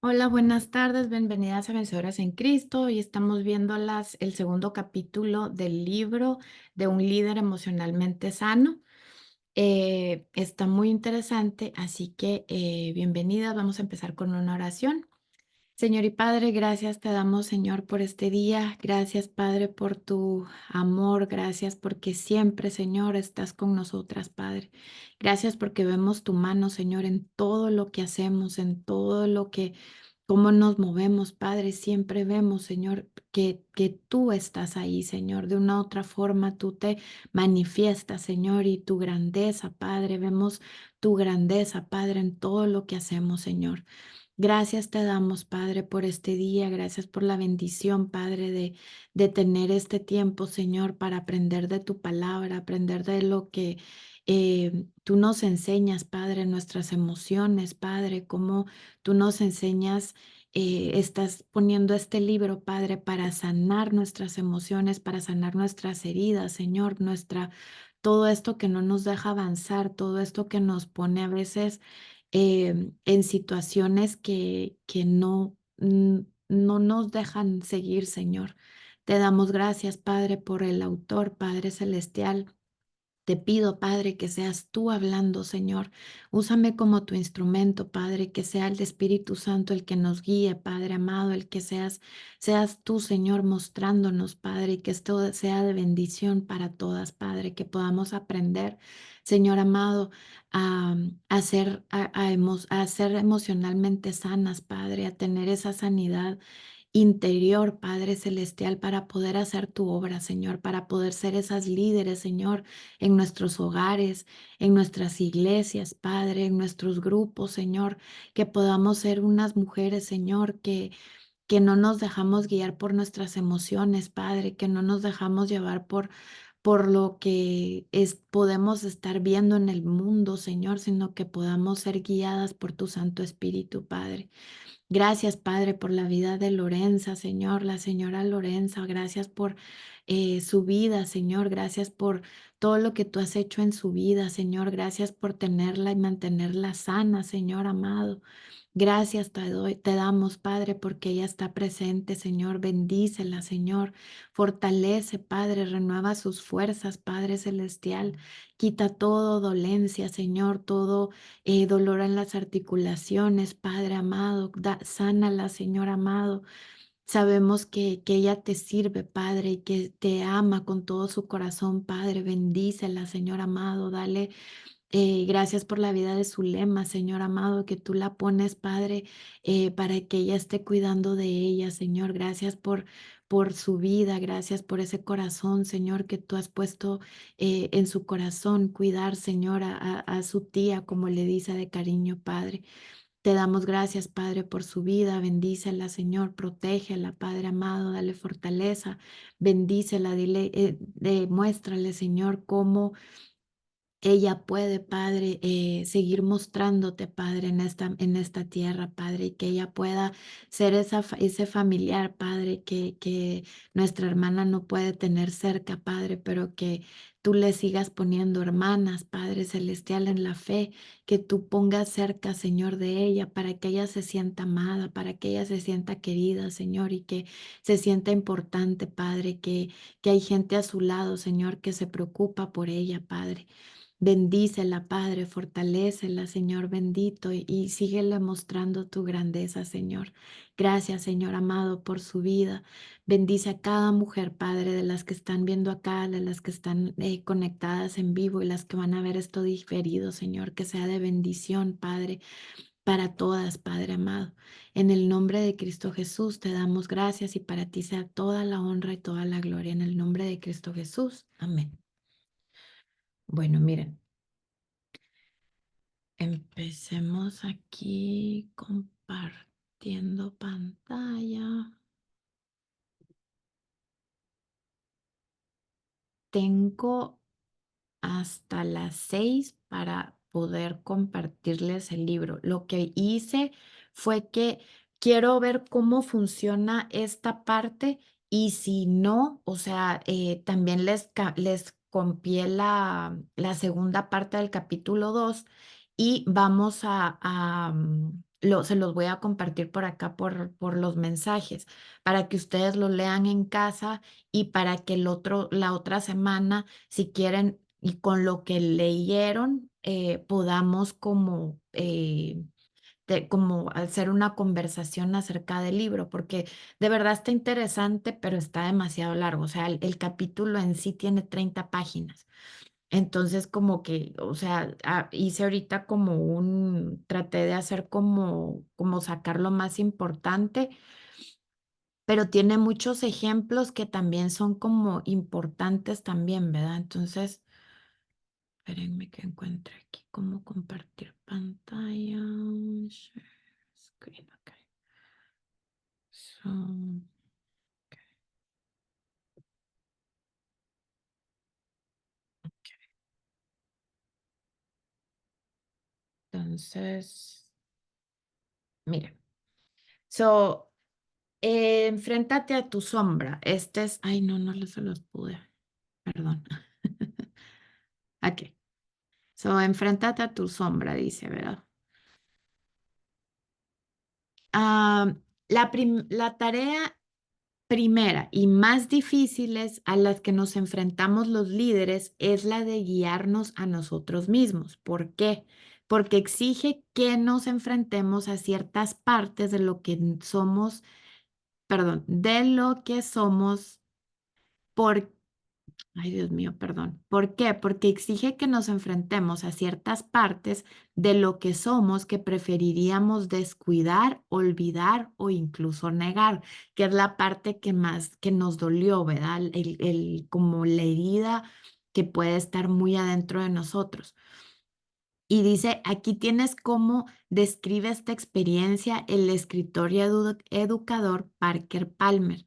Hola, buenas tardes, bienvenidas a Vencedoras en Cristo. Hoy estamos viendo el segundo capítulo del libro de un líder emocionalmente sano. Está muy interesante, así que bienvenidas. Vamos a empezar con una oración. Señor y Padre, gracias te damos, Señor, por este día. Gracias, Padre, por tu amor. Gracias porque siempre, Señor, estás con nosotras, Padre. Gracias porque vemos tu mano, Señor, en todo lo que hacemos, en todo lo que, cómo nos movemos, Padre. Siempre vemos, Señor, que tú estás ahí, Señor. De una u otra forma, tú te manifiestas, Señor, y tu grandeza, Padre. Vemos tu grandeza, Padre, en todo lo que hacemos, Señor. Gracias te damos, Padre, por este día. Gracias por la bendición, Padre, de tener este tiempo, Señor, para aprender de tu palabra, aprender de lo que tú nos enseñas, Padre, nuestras emociones, Padre, cómo tú nos enseñas, estás poniendo este libro, Padre, para sanar nuestras emociones, para sanar nuestras heridas, Señor, todo esto que no nos deja avanzar, todo esto que nos pone a veces en situaciones que no, no nos dejan seguir, Señor. Te damos gracias, Padre, por el autor, Padre Celestial. Te pido, Padre, que seas tú hablando, Señor. Úsame como tu instrumento, Padre, que sea el Espíritu Santo el que nos guíe, Padre amado, el que seas tú, Señor, mostrándonos, Padre, y que esto sea de bendición para todas, Padre, que podamos aprender, Señor amado, a, a ser emocionalmente sanas, Padre, a tener esa sanidad interior, Padre Celestial, para poder hacer tu obra, Señor, para poder ser esas líderes, Señor, en nuestros hogares, en nuestras iglesias, Padre, en nuestros grupos, Señor, que podamos ser unas mujeres, Señor, que no nos dejamos guiar por nuestras emociones, Padre, que no nos dejamos llevar por lo que podemos estar viendo en el mundo, Señor, sino que podamos ser guiadas por tu Santo Espíritu, Padre. Gracias, Padre, por la vida de Lorenza, Señor, la señora Lorenza. Gracias por su vida, Señor. Gracias por todo lo que tú has hecho en su vida, Señor. Gracias por tenerla y mantenerla sana, Señor amado. Gracias te damos, Padre, porque ella está presente, Señor. Bendícela, Señor. Fortalece, Padre. Renueva sus fuerzas, Padre Celestial. Quita todo dolencia, Señor, todo dolor en las articulaciones, Padre amado. Sánala, Señor amado. Sabemos que ella te sirve, Padre, y que te ama con todo su corazón, Padre. Bendícela, Señor amado. Dale gracias por la vida de Zulema, Señor amado, que tú la pones, Padre, para que ella esté cuidando de ella, Señor. Gracias por su vida, gracias por ese corazón, Señor, que tú has puesto en su corazón, cuidar, Señor, a su tía, como le dice de cariño, Padre. Te damos gracias, Padre, por su vida. Bendícela, Señor. Protégela, Padre amado. Dale fortaleza. Bendícela. Dile, demuéstrale, Señor, cómo ella puede, Padre, seguir mostrándote, Padre, en esta tierra, Padre, y que ella pueda ser ese familiar, Padre, que nuestra hermana no puede tener cerca, Padre, pero que tú le sigas poniendo hermanas, Padre Celestial, en la fe, que tú pongas cerca, Señor, de ella, para que ella se sienta amada, para que ella se sienta querida, Señor, y que se sienta importante, Padre, que hay gente a su lado, Señor, que se preocupa por ella, Padre. Bendícela, Padre, fortalécela, Señor bendito, y síguele mostrando tu grandeza, Señor. Gracias, Señor amado, por su vida. Bendice a cada mujer, Padre, de las que están viendo acá, de las que están conectadas en vivo y las que van a ver esto diferido, Señor, que sea de bendición, Padre, para todas, Padre amado. En el nombre de Cristo Jesús te damos gracias y para ti sea toda la honra y toda la gloria. En el nombre de Cristo Jesús. Amén. Bueno, miren. Empecemos aquí compartiendo pantalla. Tengo hasta las 6 para poder compartirles el libro. Lo que hice fue que quiero ver cómo funciona esta parte y si no, o sea, también les copié la segunda parte del capítulo 2 y vamos se los voy a compartir por acá por los mensajes para que ustedes lo lean en casa y para que la otra semana, si quieren, y con lo que leyeron, podamos como hacer una conversación acerca del libro, porque de verdad está interesante, pero está demasiado largo. O sea, el capítulo en sí tiene 30 páginas. Entonces, como que, o sea, hice ahorita traté de hacer como sacar lo más importante, pero tiene muchos ejemplos que también son como importantes también, ¿verdad? Entonces, espérenme que encuentre aquí cómo compartir pantalla. Share screen, ok. So, entonces, miren. So, enfréntate a tu sombra. Ay, no, se los pude. Perdón. Aquí. So, enfréntate a tu sombra, dice, ¿verdad? Ah, la tarea primera y más difíciles a las que nos enfrentamos los líderes es la de guiarnos a nosotros mismos. ¿Por qué? Porque exige que nos enfrentemos a ciertas partes de lo que somos, perdón, de lo que somos por Ay, Dios mío, perdón. ¿Por qué? Porque exige que nos enfrentemos a ciertas partes de lo que somos que preferiríamos descuidar, olvidar o incluso negar, que es la parte que más que nos dolió, ¿verdad? Como la herida que puede estar muy adentro de nosotros. Y dice, aquí tienes cómo describe esta experiencia el escritor y educador Parker Palmer.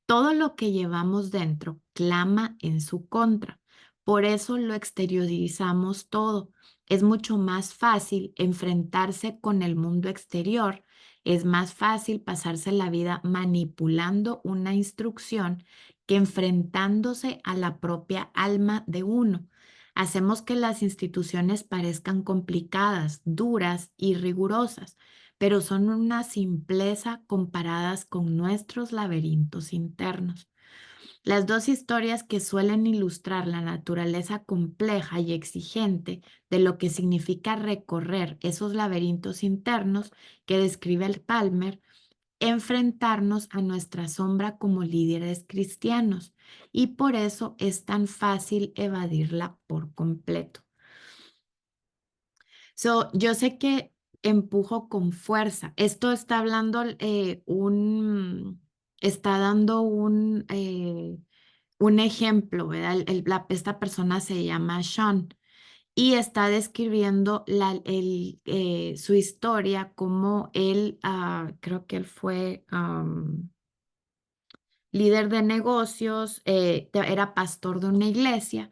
Todo lo que llevamos dentro clama en su contra. Por eso lo exteriorizamos todo. Es mucho más fácil enfrentarse con el mundo exterior. Es más fácil pasarse la vida manipulando una instrucción que enfrentándose a la propia alma de uno. Hacemos que las instituciones parezcan complicadas, duras y rigurosas, pero son una simpleza comparadas con nuestros laberintos internos. Las dos historias que suelen ilustrar la naturaleza compleja y exigente de lo que significa recorrer esos laberintos internos que describe el Palmer, enfrentarnos a nuestra sombra como líderes cristianos, y por eso es tan fácil evadirla por completo. Yo sé que empujo con fuerza. Esto está hablando está dando un ejemplo, ¿verdad? Esta persona se llama Sean y está describiendo su historia como él, creo que él fue líder de negocios, era pastor de una iglesia.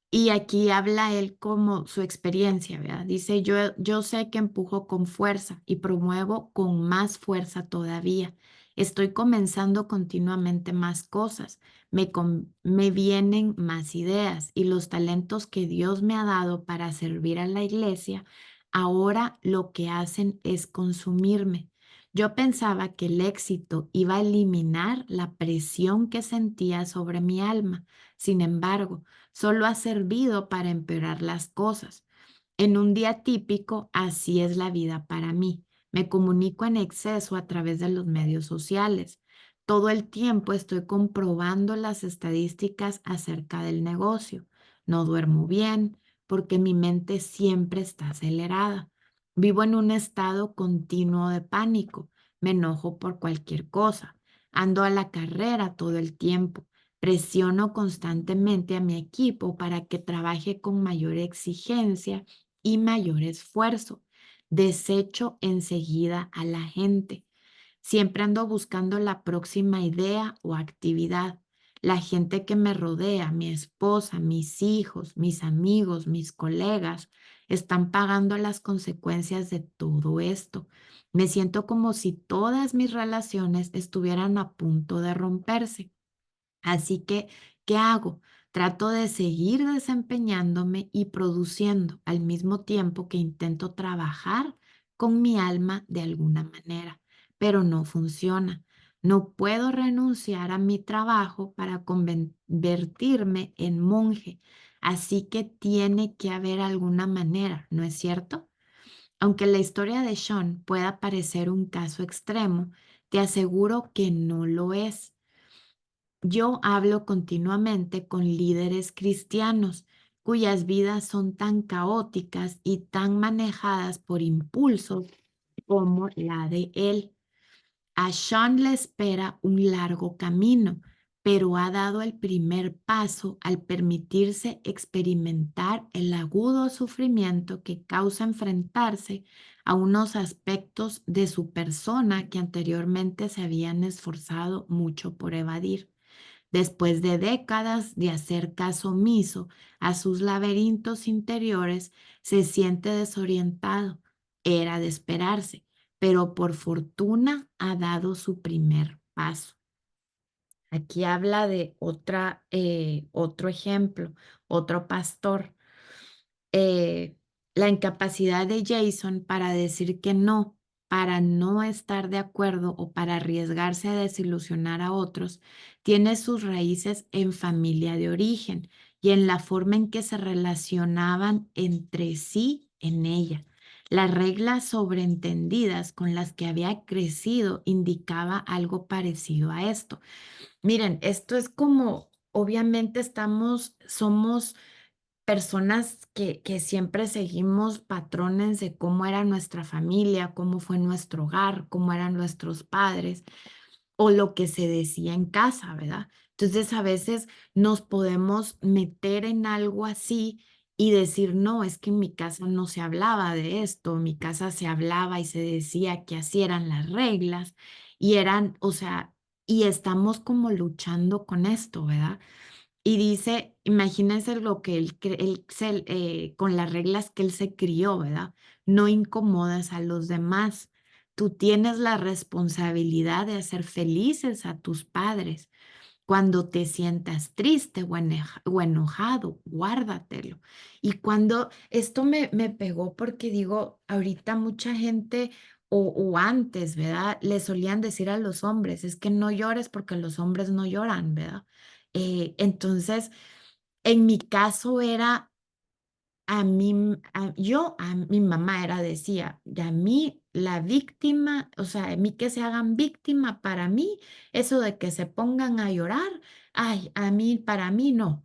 Y aquí habla él como su experiencia, ¿verdad? Dice, yo sé que empujo con fuerza y promuevo con más fuerza todavía. Estoy comenzando continuamente más cosas. Me vienen más ideas y los talentos que Dios me ha dado para servir a la iglesia, ahora lo que hacen es consumirme. Yo pensaba que el éxito iba a eliminar la presión que sentía sobre mi alma. Sin embargo, solo ha servido para empeorar las cosas. En un día típico, así es la vida para mí. Me comunico en exceso a través de los medios sociales. Todo el tiempo estoy comprobando las estadísticas acerca del negocio. No duermo bien porque mi mente siempre está acelerada. Vivo en un estado continuo de pánico. Me enojo por cualquier cosa. Ando a la carrera todo el tiempo. Presiono constantemente a mi equipo para que trabaje con mayor exigencia y mayor esfuerzo. Desecho enseguida a la gente. Siempre ando buscando la próxima idea o actividad. La gente que me rodea, mi esposa, mis hijos, mis amigos, mis colegas, están pagando las consecuencias de todo esto. Me siento como si todas mis relaciones estuvieran a punto de romperse. Así que, ¿qué hago? Trato de seguir desempeñándome y produciendo al mismo tiempo que intento trabajar con mi alma de alguna manera, pero no funciona. No puedo renunciar a mi trabajo para convertirme en monje, así que tiene que haber alguna manera, ¿no es cierto? Aunque la historia de Sean pueda parecer un caso extremo, te aseguro que no lo es. Yo hablo continuamente con líderes cristianos cuyas vidas son tan caóticas y tan manejadas por impulsos como la de él. A Sean le espera un largo camino, pero ha dado el primer paso al permitirse experimentar el agudo sufrimiento que causa enfrentarse a unos aspectos de su persona que anteriormente se habían esforzado mucho por evadir. Después de décadas de hacer caso omiso a sus laberintos interiores, se siente desorientado. Era de esperarse, pero por fortuna ha dado su primer paso. Aquí habla de otro ejemplo, otro pastor, eh, la incapacidad de Jason para decir que no, para no estar de acuerdo o para arriesgarse a desilusionar a otros, tiene sus raíces en familia de origen y en la forma en que se relacionaban entre sí en ella. Las reglas sobreentendidas con las que había crecido indicaba algo parecido a esto. Miren, esto es como, obviamente somos personas que siempre seguimos patrones de cómo era nuestra familia, cómo fue nuestro hogar, cómo eran nuestros padres o lo que se decía en casa, ¿verdad? Entonces a veces nos podemos meter en algo así y decir, no, es que en mi casa no se hablaba de esto, en mi casa se hablaba y se decía que así eran las reglas y eran, o sea, y estamos como luchando con esto, ¿verdad? Y dice, imagínense lo que con las reglas que él se crió, ¿verdad? No incomodas a los demás. Tú tienes la responsabilidad de hacer felices a tus padres. Cuando te sientas triste o enojado, guárdatelo. Y cuando esto me pegó porque digo, ahorita mucha gente o antes, ¿verdad? Le solían decir a los hombres, es que no llores porque los hombres no lloran, ¿verdad? Entonces, en mi caso era a mi mamá era decía, de a mí la víctima, o sea, a mí que se hagan víctima para mí, eso de que se pongan a llorar, ay, a mí, para mí no.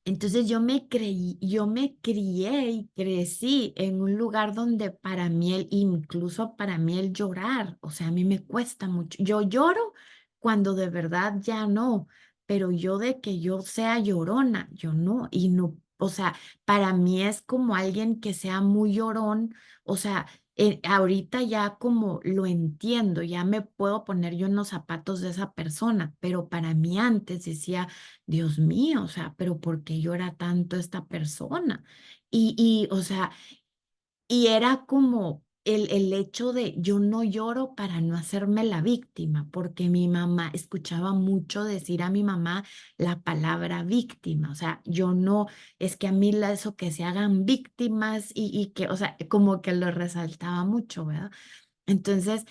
Entonces yo me crié y crecí en un lugar donde para mí, incluso para mí el llorar, o sea, a mí me cuesta mucho. Yo lloro cuando de verdad ya no, pero yo de que yo sea llorona, yo no, y no, o sea, para mí es como alguien que sea muy llorón, o sea, ahorita ya como lo entiendo, ya me puedo poner yo en los zapatos de esa persona, pero para mí antes decía Dios mío, o sea, pero ¿por qué llora tanto esta persona? O sea, y era como el hecho de yo no lloro para no hacerme la víctima, porque mi mamá escuchaba mucho decir a mi mamá la palabra víctima, o sea, yo no, es que a mí eso que se hagan víctimas y que, o sea, como que lo resaltaba mucho, ¿verdad? Entonces,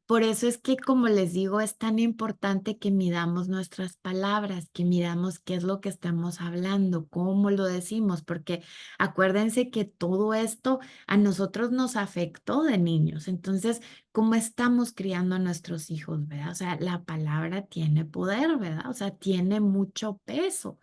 por eso es que, como les digo, es tan importante que midamos nuestras palabras, que midamos qué es lo que estamos hablando, cómo lo decimos, porque acuérdense que todo esto a nosotros nos afectó de niños. Entonces, ¿cómo estamos criando a nuestros hijos, verdad? O sea, la palabra tiene poder, ¿verdad? O sea, tiene mucho peso.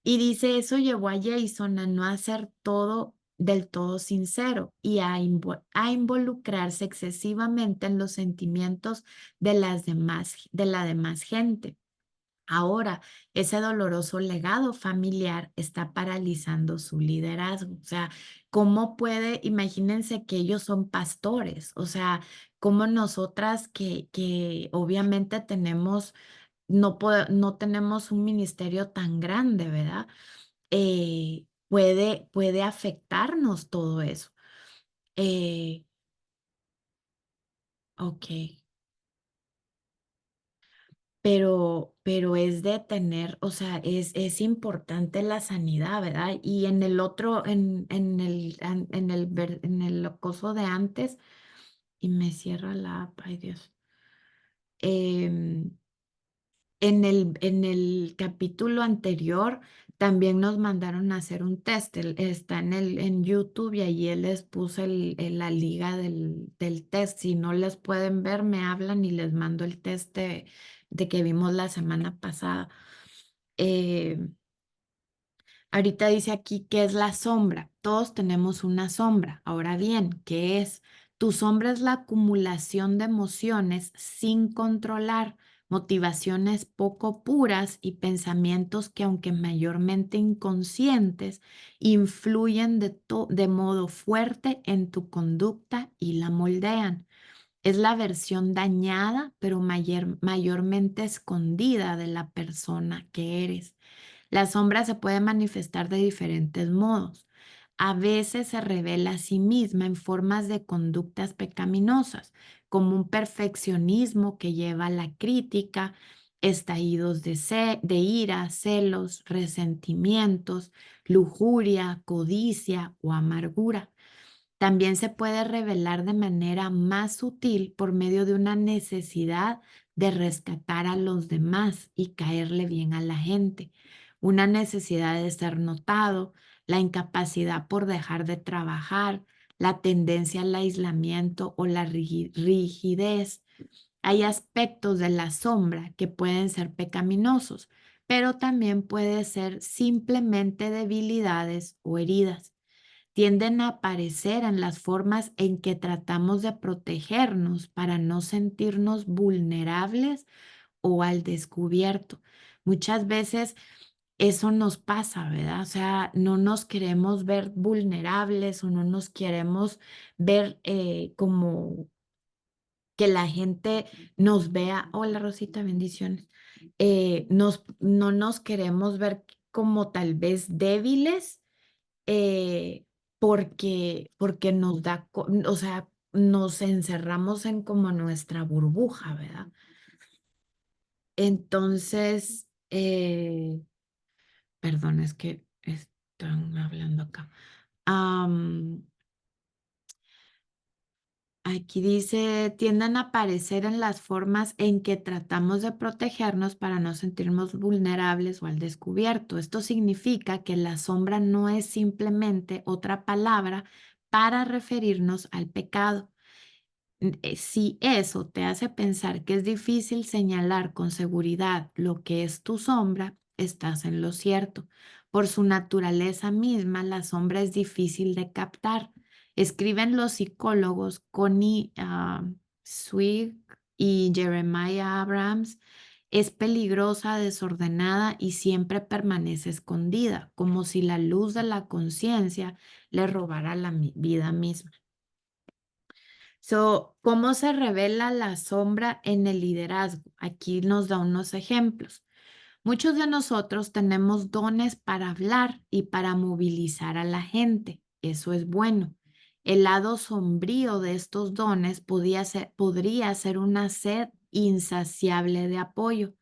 Y dice, eso llevó a Jason a no hacer todo del todo sincero y a involucrarse excesivamente en los sentimientos de la demás gente. Ahora, ese doloroso legado familiar está paralizando su liderazgo. O sea, ¿cómo puede? Imagínense que ellos son pastores. O sea, como nosotras que obviamente no tenemos un ministerio tan grande, ¿verdad? Puede afectarnos todo eso. Eh, ok, pero es de tener, o sea, es importante la sanidad, ¿verdad? Y en el otro, en el coso de antes, y me cierra la app, ay Dios. Em, en el capítulo anterior también nos mandaron a hacer un test. Está en YouTube y allí les puse la liga del test. Si no les pueden ver, me hablan y les mando el test de que vimos la semana pasada. Eh, Ahorita dice aquí que es la sombra. Todos tenemos una sombra. Ahora bien, ¿qué es? Tu sombra es la acumulación de emociones sin controlar, motivaciones poco puras y pensamientos que, aunque mayormente inconscientes, influyen de modo fuerte en tu conducta y la moldean. Es la versión dañada, pero mayormente escondida de la persona que eres. La sombra se puede manifestar de diferentes modos. A veces se revela a sí misma en formas de conductas pecaminosas, como un perfeccionismo que lleva a la crítica, estallidos de ira, celos, resentimientos, lujuria, codicia o amargura. También se puede revelar de manera más sutil por medio de una necesidad de rescatar a los demás y caerle bien a la gente, una necesidad de ser notado, la incapacidad por dejar de trabajar, la tendencia al aislamiento o la rigidez. Hay aspectos de la sombra que pueden ser pecaminosos, pero también puede ser simplemente debilidades o heridas. Tienden a aparecer en las formas en que tratamos de protegernos para no sentirnos vulnerables o al descubierto. Muchas veces eso nos pasa, ¿verdad? O sea, no nos queremos ver vulnerables o no nos queremos ver como que la gente nos vea. Hola Rosita, bendiciones. No nos queremos ver como tal vez débiles, eh, porque nos da, o sea, nos encerramos en como nuestra burbuja, ¿verdad? Entonces, perdón, es que están hablando acá. Am, Aquí dice, tienden a aparecer en las formas en que tratamos de protegernos para no sentirnos vulnerables o al descubierto. Esto significa que la sombra no es simplemente otra palabra para referirnos al pecado. Si eso te hace pensar que es difícil señalar con seguridad lo que es tu sombra, estás en lo cierto. Por su naturaleza misma, la sombra es difícil de captar. Escriben los psicólogos Connie Swig y Jeremiah Abrams. Es peligrosa, desordenada y siempre permanece escondida, como si la luz de la conciencia le robara la vida misma. So, ¿cómo se revela la sombra en el liderazgo? Aquí nos da unos ejemplos. Muchos de nosotros tenemos dones para hablar y para movilizar a la gente. Eso es bueno. El lado sombrío de estos dones podría ser una sed insaciable de apoyo.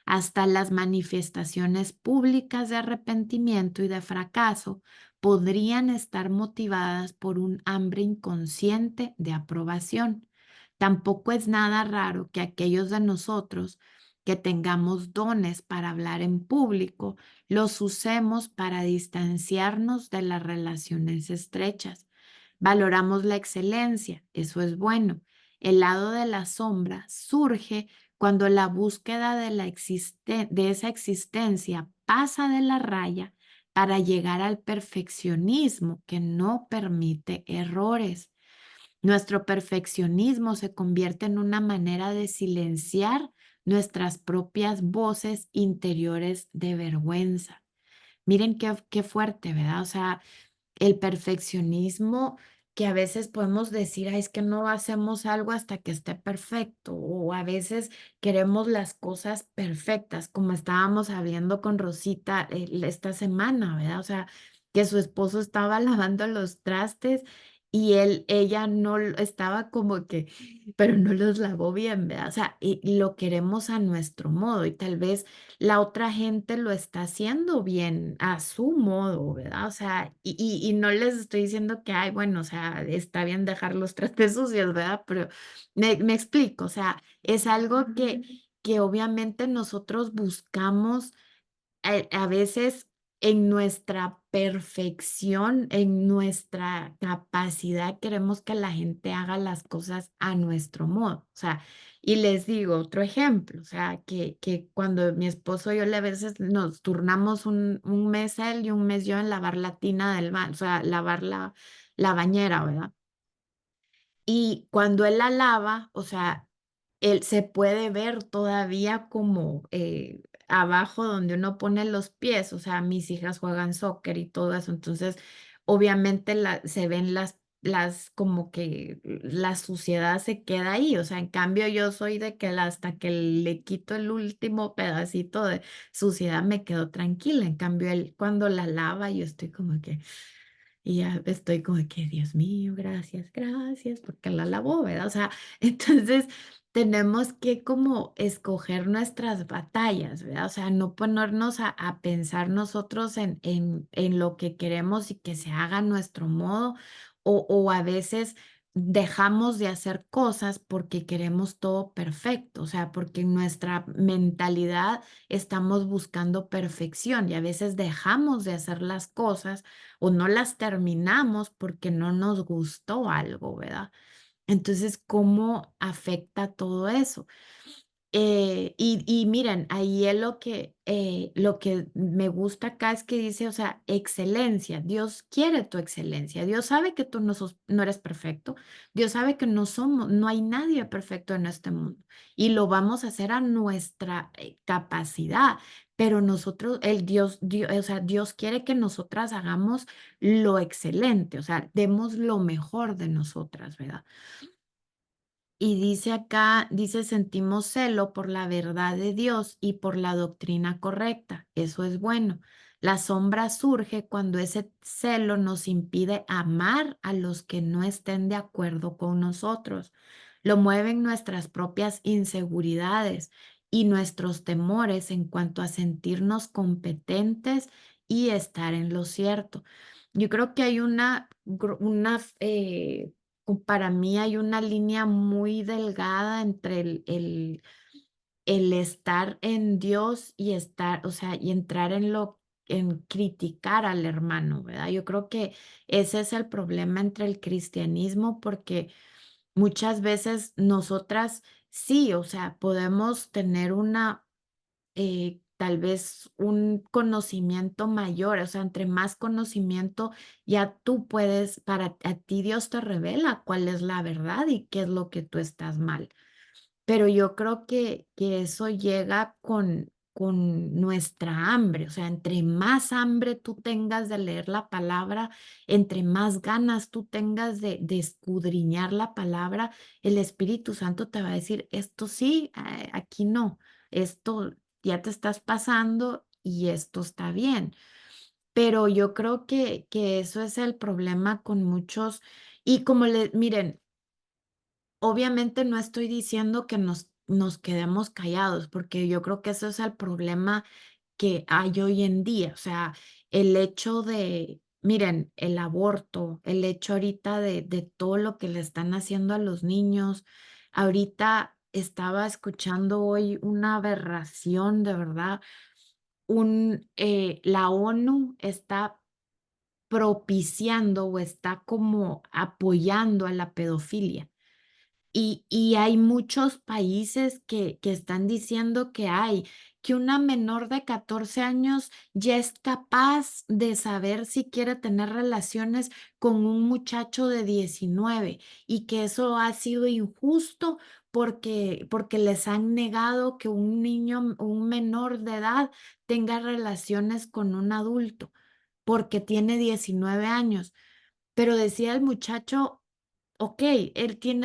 Hasta las manifestaciones públicas de arrepentimiento y de fracaso podrían estar motivadas por un hambre inconsciente de aprobación. Tampoco es nada raro que aquellos de nosotros que tengamos dones para hablar en público, los usemos para distanciarnos de las relaciones estrechas. Valoramos la excelencia, eso es bueno. El lado de la sombra surge cuando la búsqueda de esa existencia pasa de la raya para llegar al perfeccionismo que no permite errores. Nuestro perfeccionismo se convierte en una manera de silenciar nuestras propias voces interiores de vergüenza. Miren qué fuerte, ¿verdad? O sea, el perfeccionismo que a veces podemos decir: "Ay, es que no hacemos algo hasta que esté perfecto", o a veces queremos las cosas perfectas, como estábamos hablando con Rosita esta semana, ¿verdad? O sea, que su esposo estaba lavando los trastes y ella no estaba como que, pero no los lavó bien, ¿verdad? O sea, y lo queremos a nuestro modo y tal vez la otra gente lo está haciendo bien a su modo, ¿verdad? O sea, y no les estoy diciendo que, ay, bueno, o sea, está bien dejar los trastes sucios, ¿verdad? Pero me explico, o sea, es algo que obviamente nosotros buscamos a veces en nuestra perfección, en nuestra capacidad, queremos que la gente haga las cosas a nuestro modo. O sea, y les digo otro ejemplo, o sea, que cuando mi esposo y yo a veces nos turnamos un mes él y un mes yo en lavar la tina del baño, o sea, lavar la bañera, ¿verdad? Y cuando él la lava, o sea, él se puede ver todavía como abajo donde uno pone los pies, o sea, mis hijas juegan soccer y todo eso, entonces obviamente se ven las como que la suciedad se queda ahí, o sea, en cambio yo soy de que hasta que le quito el último pedacito de suciedad me quedo tranquila, en cambio él cuando la lava yo estoy como que... Y ya estoy como que, Dios mío, gracias, gracias, porque la lavó, ¿verdad? O sea, entonces tenemos que como escoger nuestras batallas, ¿verdad? O sea, no ponernos a pensar nosotros en lo que queremos y que se haga a nuestro modo, o a veces dejamos de hacer cosas porque queremos todo perfecto, o sea, porque en nuestra mentalidad estamos buscando perfección y a veces dejamos de hacer las cosas o no las terminamos porque no nos gustó algo, ¿verdad? Entonces, ¿cómo afecta todo eso? Y miren, ahí es lo que me gusta acá es que dice, o sea, excelencia. Dios quiere tu excelencia. Dios sabe que tú no eres perfecto. Dios sabe que no hay nadie perfecto en este mundo. Y lo vamos a hacer a nuestra capacidad. Pero nosotros, o sea, Dios quiere que nosotras hagamos lo excelente, o sea, demos lo mejor de nosotras, ¿verdad? Y dice acá, dice, sentimos celo por la verdad de Dios y por la doctrina correcta. Eso es bueno. La sombra surge cuando ese celo nos impide amar a los que no estén de acuerdo con nosotros. Lo mueven nuestras propias inseguridades y nuestros temores en cuanto a sentirnos competentes y estar en lo cierto. Yo creo que hay para mí hay una línea muy delgada entre el estar en Dios y estar, o sea, y entrar en criticar al hermano, ¿verdad? Yo creo que ese es el problema entre el cristianismo, porque muchas veces nosotras sí, o sea, podemos tener tal vez un conocimiento mayor, o sea, entre más conocimiento, ya tú puedes, a ti Dios te revela cuál es la verdad y qué es lo que tú estás mal. Pero yo creo que eso llega con nuestra hambre, o sea, entre más hambre tú tengas de leer la palabra, entre más ganas tú tengas de escudriñar la palabra, el Espíritu Santo te va a decir, esto sí, aquí no, esto ya te estás pasando y esto está bien. Pero yo creo que eso es el problema con muchos, y miren, obviamente no estoy diciendo que nos quedemos callados, porque yo creo que eso es el problema que hay hoy en día. O sea, el hecho miren, el aborto, el hecho ahorita de todo lo que le están haciendo a los niños. Ahorita estaba escuchando hoy una aberración, de verdad. La ONU está propiciando o está como apoyando a la pedofilia. Y hay muchos países que están diciendo que una menor de 14 años ya es capaz de saber si quiere tener relaciones con un muchacho de 19 y que eso ha sido injusto porque les han negado que un niño, un menor de edad tenga relaciones con un adulto porque tiene 19 años. Pero decía el muchacho, ok,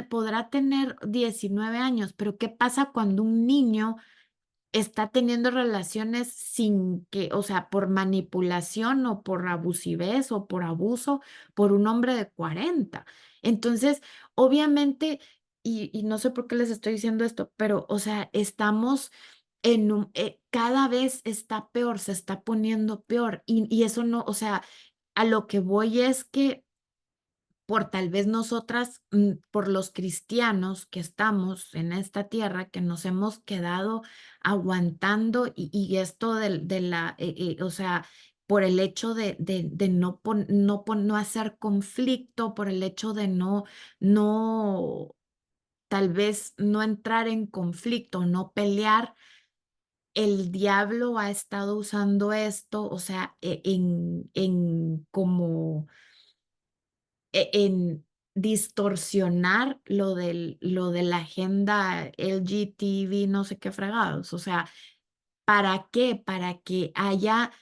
podrá tener 19 años, pero ¿qué pasa cuando un niño está teniendo relaciones sin que, o sea, por manipulación o por abusivez o por abuso por un hombre de 40. Entonces, obviamente, y no sé por qué les estoy diciendo esto, pero, o sea, estamos en un, cada vez está peor, se está poniendo peor. Y eso no, o sea, a lo que voy es que por tal vez nosotras, por los cristianos que estamos en esta tierra, que nos hemos quedado aguantando y esto de la, o sea, por el hecho de no, no hacer conflicto, por el hecho de no, tal vez no entrar en conflicto, no pelear, el diablo ha estado usando esto, o sea, en como en distorsionar lo de la agenda LGTB, no sé qué fregados. O sea, ¿para qué? Para que haya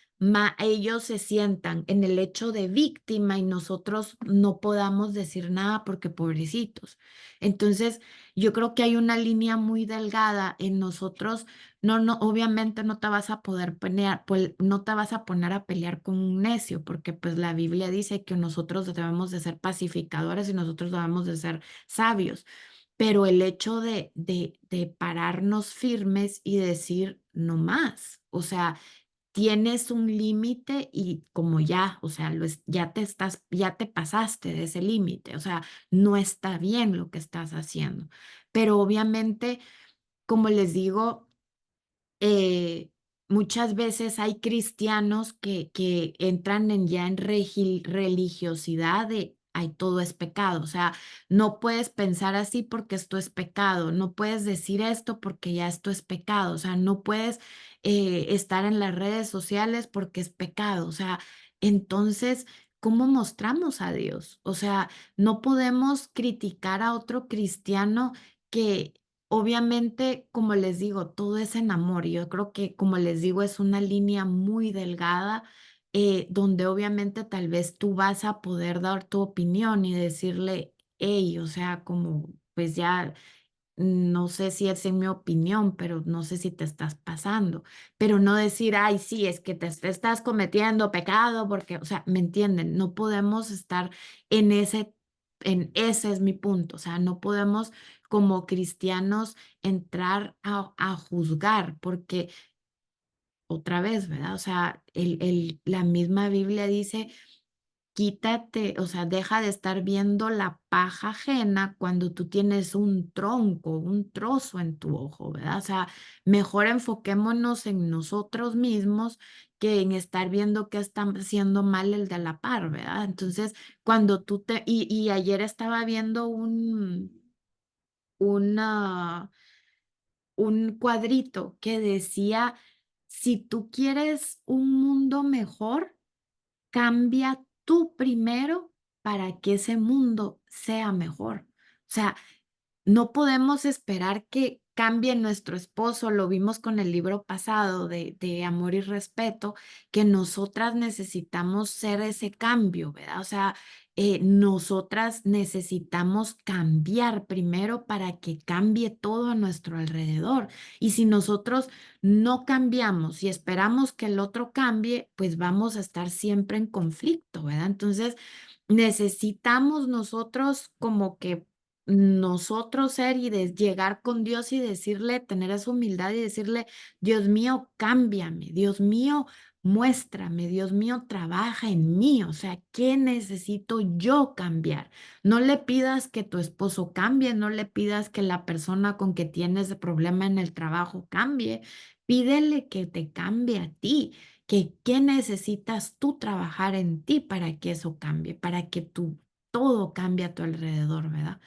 ellos se sientan en el hecho de víctima y nosotros no podamos decir nada porque pobrecitos. Entonces, yo creo que hay una línea muy delgada en nosotros. No, obviamente no te vas a poder pelear, pues, no te vas a poner a pelear con un necio, porque pues la Biblia dice que nosotros debemos de ser pacificadores y nosotros debemos de ser sabios. Pero el hecho de pararnos firmes y decir no más, o sea, tienes un límite y como ya, o sea, ya te pasaste de ese límite, o sea, no está bien lo que estás haciendo. Pero obviamente, como les digo, eh, muchas veces hay cristianos que entran ya en religiosidad de, ay, todo es pecado. O sea, no puedes pensar así porque esto es pecado, no puedes decir esto porque ya esto es pecado, o sea, no puedes estar en las redes sociales porque es pecado. O sea, entonces, ¿cómo mostramos a Dios? O sea, no podemos criticar a otro cristiano que obviamente, como les digo, todo es en amor. Y yo creo que, como les digo, es una línea muy delgada, donde obviamente tal vez tú vas a poder dar tu opinión y decirle, hey, o sea, como, pues ya no sé si es en mi opinión, pero no sé si te estás pasando, pero no decir, ay, sí, es que te estás cometiendo pecado, porque, o sea, ¿me entienden? No podemos estar en ese es mi punto, o sea, no podemos como cristianos entrar a juzgar, porque otra vez, ¿verdad? O sea, la misma Biblia dice, quítate, o sea, deja de estar viendo la paja ajena cuando tú tienes un tronco, un trozo en tu ojo, ¿verdad? O sea, mejor enfoquémonos en nosotros mismos que en estar viendo qué está haciendo mal el de la par, ¿verdad? Entonces, cuando y ayer estaba viendo una, un cuadrito que decía, si tú quieres un mundo mejor, cambia tú primero para que ese mundo sea mejor. O sea, no podemos esperar que cambie nuestro esposo, lo vimos con el libro pasado de Amor y Respeto, que nosotras necesitamos ser ese cambio, ¿verdad? O sea, nosotras necesitamos cambiar primero para que cambie todo a nuestro alrededor. Y si nosotros no cambiamos y esperamos que el otro cambie, pues vamos a estar siempre en conflicto, ¿verdad? Entonces, necesitamos nosotros como que nosotros ser y llegar con Dios y decirle, tener esa humildad y decirle, Dios mío, cámbiame, Dios mío, muéstrame, Dios mío, trabaja en mí, o sea, ¿qué necesito yo cambiar? No le pidas que tu esposo cambie, no le pidas que la persona con que tienes problema en el trabajo cambie, pídele que te cambie a ti. Que qué necesitas tú trabajar en ti para que eso cambie, para que todo cambie a tu alrededor, ¿verdad?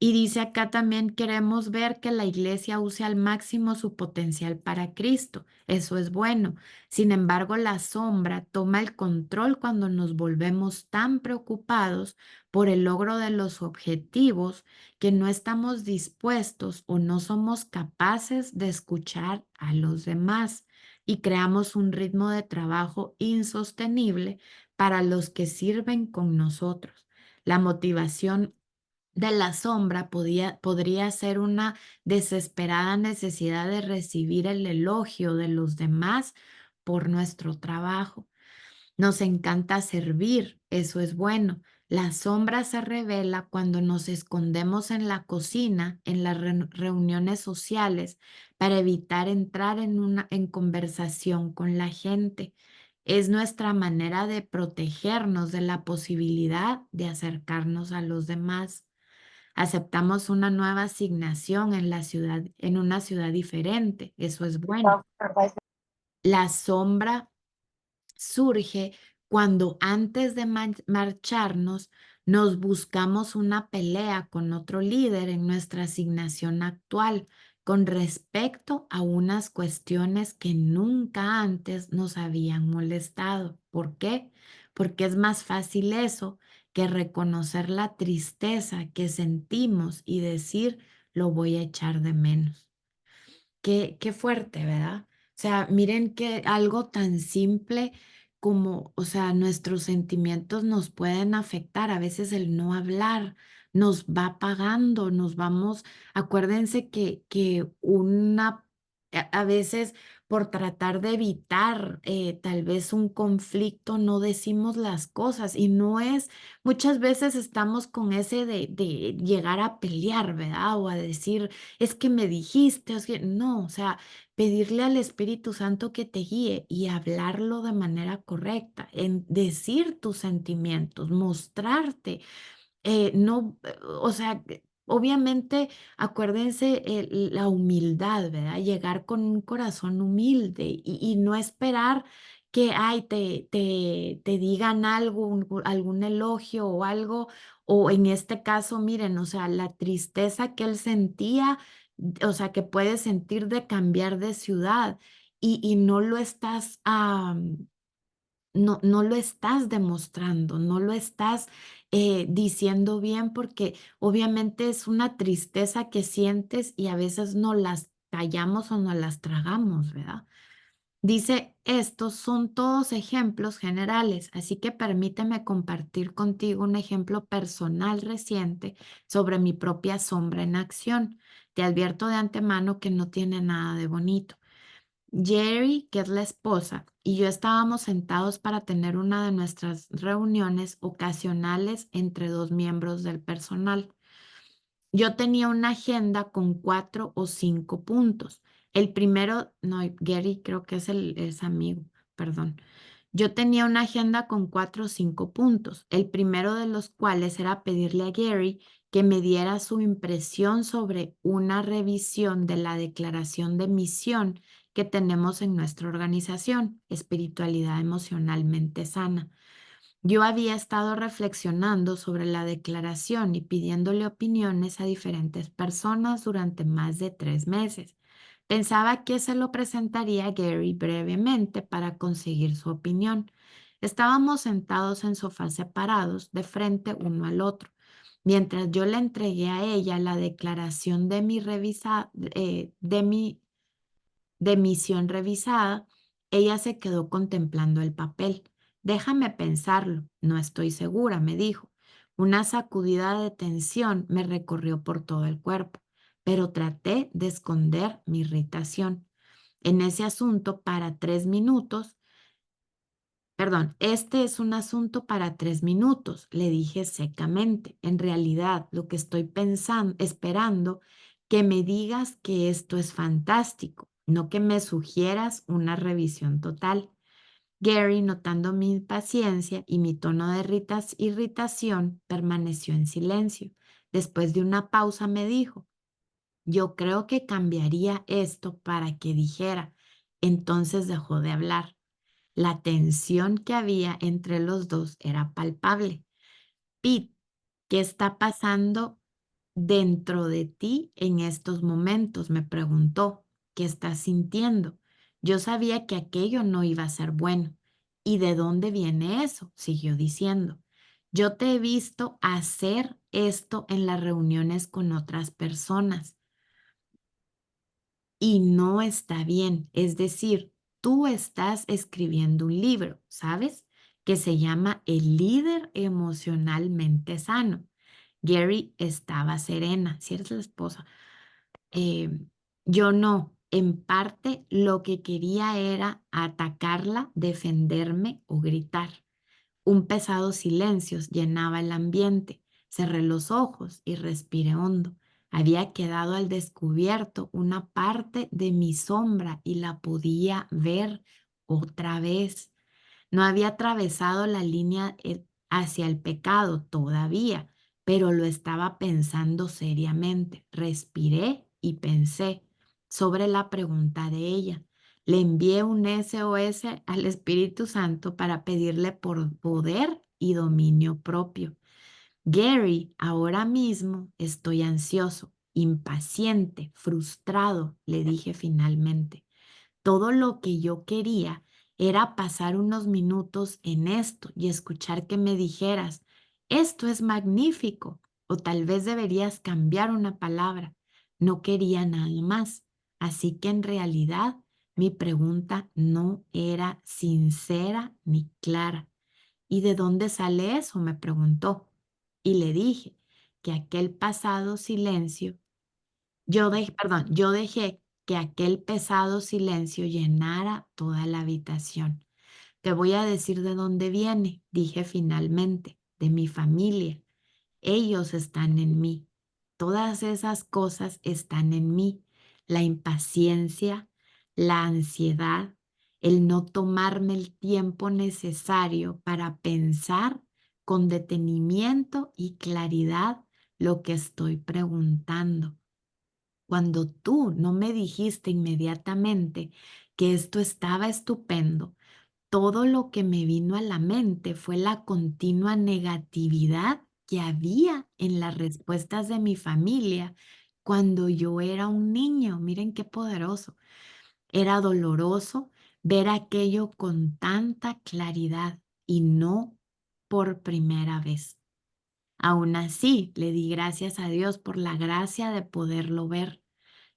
Y dice acá también, queremos ver que la iglesia use al máximo su potencial para Cristo. Eso es bueno. Sin embargo, la sombra toma el control cuando nos volvemos tan preocupados por el logro de los objetivos que no estamos dispuestos o no somos capaces de escuchar a los demás y creamos un ritmo de trabajo insostenible para los que sirven con nosotros. La motivación de la sombra podría ser una desesperada necesidad de recibir el elogio de los demás por nuestro trabajo. Nos encanta servir, eso es bueno. La sombra se revela cuando nos escondemos en la cocina, en las reuniones sociales, para evitar entrar en conversación con la gente. Es nuestra manera de protegernos de la posibilidad de acercarnos a los demás. Aceptamos una nueva asignación en la ciudad, en una ciudad diferente, eso es bueno. La sombra surge cuando antes de marcharnos nos buscamos una pelea con otro líder en nuestra asignación actual con respecto a unas cuestiones que nunca antes nos habían molestado. ¿Por qué? Porque es más fácil eso que reconocer la tristeza que sentimos y decir, lo voy a echar de menos. Qué fuerte, ¿verdad? O sea, miren que algo tan simple como, o sea, nuestros sentimientos nos pueden afectar. A veces el no hablar nos va apagando, nos vamos, acuérdense que a veces por tratar de evitar tal vez un conflicto no decimos las cosas y no es, muchas veces estamos con ese de llegar a pelear, ¿verdad? O a decir es que me dijiste, es que no, o sea, pedirle al Espíritu Santo que te guíe y hablarlo de manera correcta, en decir tus sentimientos, mostrarte, no, o sea, obviamente acuérdense la humildad, ¿verdad? Llegar con un corazón humilde y no esperar que, ay, te digan algo, algún elogio o algo, o en este caso, miren, o sea, la tristeza que él sentía, o sea, que puedes sentir de cambiar de ciudad y no lo estás, no lo estás demostrando, no lo estás diciendo bien porque obviamente es una tristeza que sientes y a veces no las callamos o no las tragamos, ¿verdad? Dice, estos son todos ejemplos generales, así que permíteme compartir contigo un ejemplo personal reciente sobre mi propia sombra en acción. Te advierto de antemano que no tiene nada de bonito. Jerry, que es la esposa, y yo estábamos sentados para tener una de nuestras reuniones ocasionales entre dos miembros del personal. Yo tenía una agenda con 4 o 5 puntos. El primero, no, Gary creo que es amigo, perdón. Yo tenía una agenda con 4 o 5 puntos, el primero de los cuales era pedirle a Gary que me diera su impresión sobre una revisión de la declaración de misión que tenemos en nuestra organización, Espiritualidad Emocionalmente Sana. Yo había estado reflexionando sobre la declaración y pidiéndole opiniones a diferentes personas durante más de 3 meses. Pensaba que se lo presentaría a Gary brevemente para conseguir su opinión. Estábamos sentados en sofás separados, de frente uno al otro, mientras yo le entregué a ella la declaración de misión revisada. Ella se quedó contemplando el papel. Déjame pensarlo, no estoy segura, me dijo. Una sacudida de tensión me recorrió por todo el cuerpo, pero traté de esconder mi irritación. En ese asunto, para 3 minutos, perdón, este es un asunto para 3 minutos, le dije secamente. En realidad, lo que estoy pensando, esperando, que me digas que esto es fantástico, no que me sugieras una revisión total. Gary, notando mi impaciencia y mi tono de irritación, permaneció en silencio. Después de una pausa me dijo, yo creo que cambiaría esto para que dijera. Entonces dejó de hablar. La tensión que había entre los dos era palpable. Pete, ¿qué está pasando dentro de ti en estos momentos? Me preguntó. ¿Qué estás sintiendo? Yo sabía que aquello no iba a ser bueno. ¿Y de dónde viene eso? Siguió diciendo. Yo te he visto hacer esto en las reuniones con otras personas y no está bien. Es decir, tú estás escribiendo un libro, ¿sabes? Que se llama El líder emocionalmente sano. Gary estaba serena, si eres la esposa. Eh, yo no. En parte lo que quería era atacarla, defenderme o gritar. Un pesado silencio llenaba el ambiente. Cerré los ojos y respiré hondo. Había quedado al descubierto una parte de mi sombra y la podía ver otra vez. No había atravesado la línea hacia el pecado todavía, pero lo estaba pensando seriamente. Respiré y pensé sobre la pregunta de ella. Le envié un SOS al Espíritu Santo para pedirle por poder y dominio propio. Gary, ahora mismo estoy ansioso, impaciente, frustrado, le dije finalmente. Todo lo que yo quería era pasar unos minutos en esto y escuchar que me dijeras, esto es magnífico, o tal vez deberías cambiar una palabra. No quería nada más. Así que en realidad mi pregunta no era sincera ni clara. ¿Y de dónde sale eso?, me preguntó. Y le dije que aquel pasado silencio yo dejé que aquel pesado silencio llenara toda la habitación. Te voy a decir de dónde viene, dije finalmente, de mi familia. Ellos están en mí. Todas esas cosas están en mí. La impaciencia, la ansiedad, el no tomarme el tiempo necesario para pensar con detenimiento y claridad lo que estoy preguntando. Cuando tú no me dijiste inmediatamente que esto estaba estupendo, todo lo que me vino a la mente fue la continua negatividad que había en las respuestas de mi familia cuando yo era un niño. Miren qué poderoso. Era doloroso ver aquello con tanta claridad y no por primera vez. Aún así, le di gracias a Dios por la gracia de poderlo ver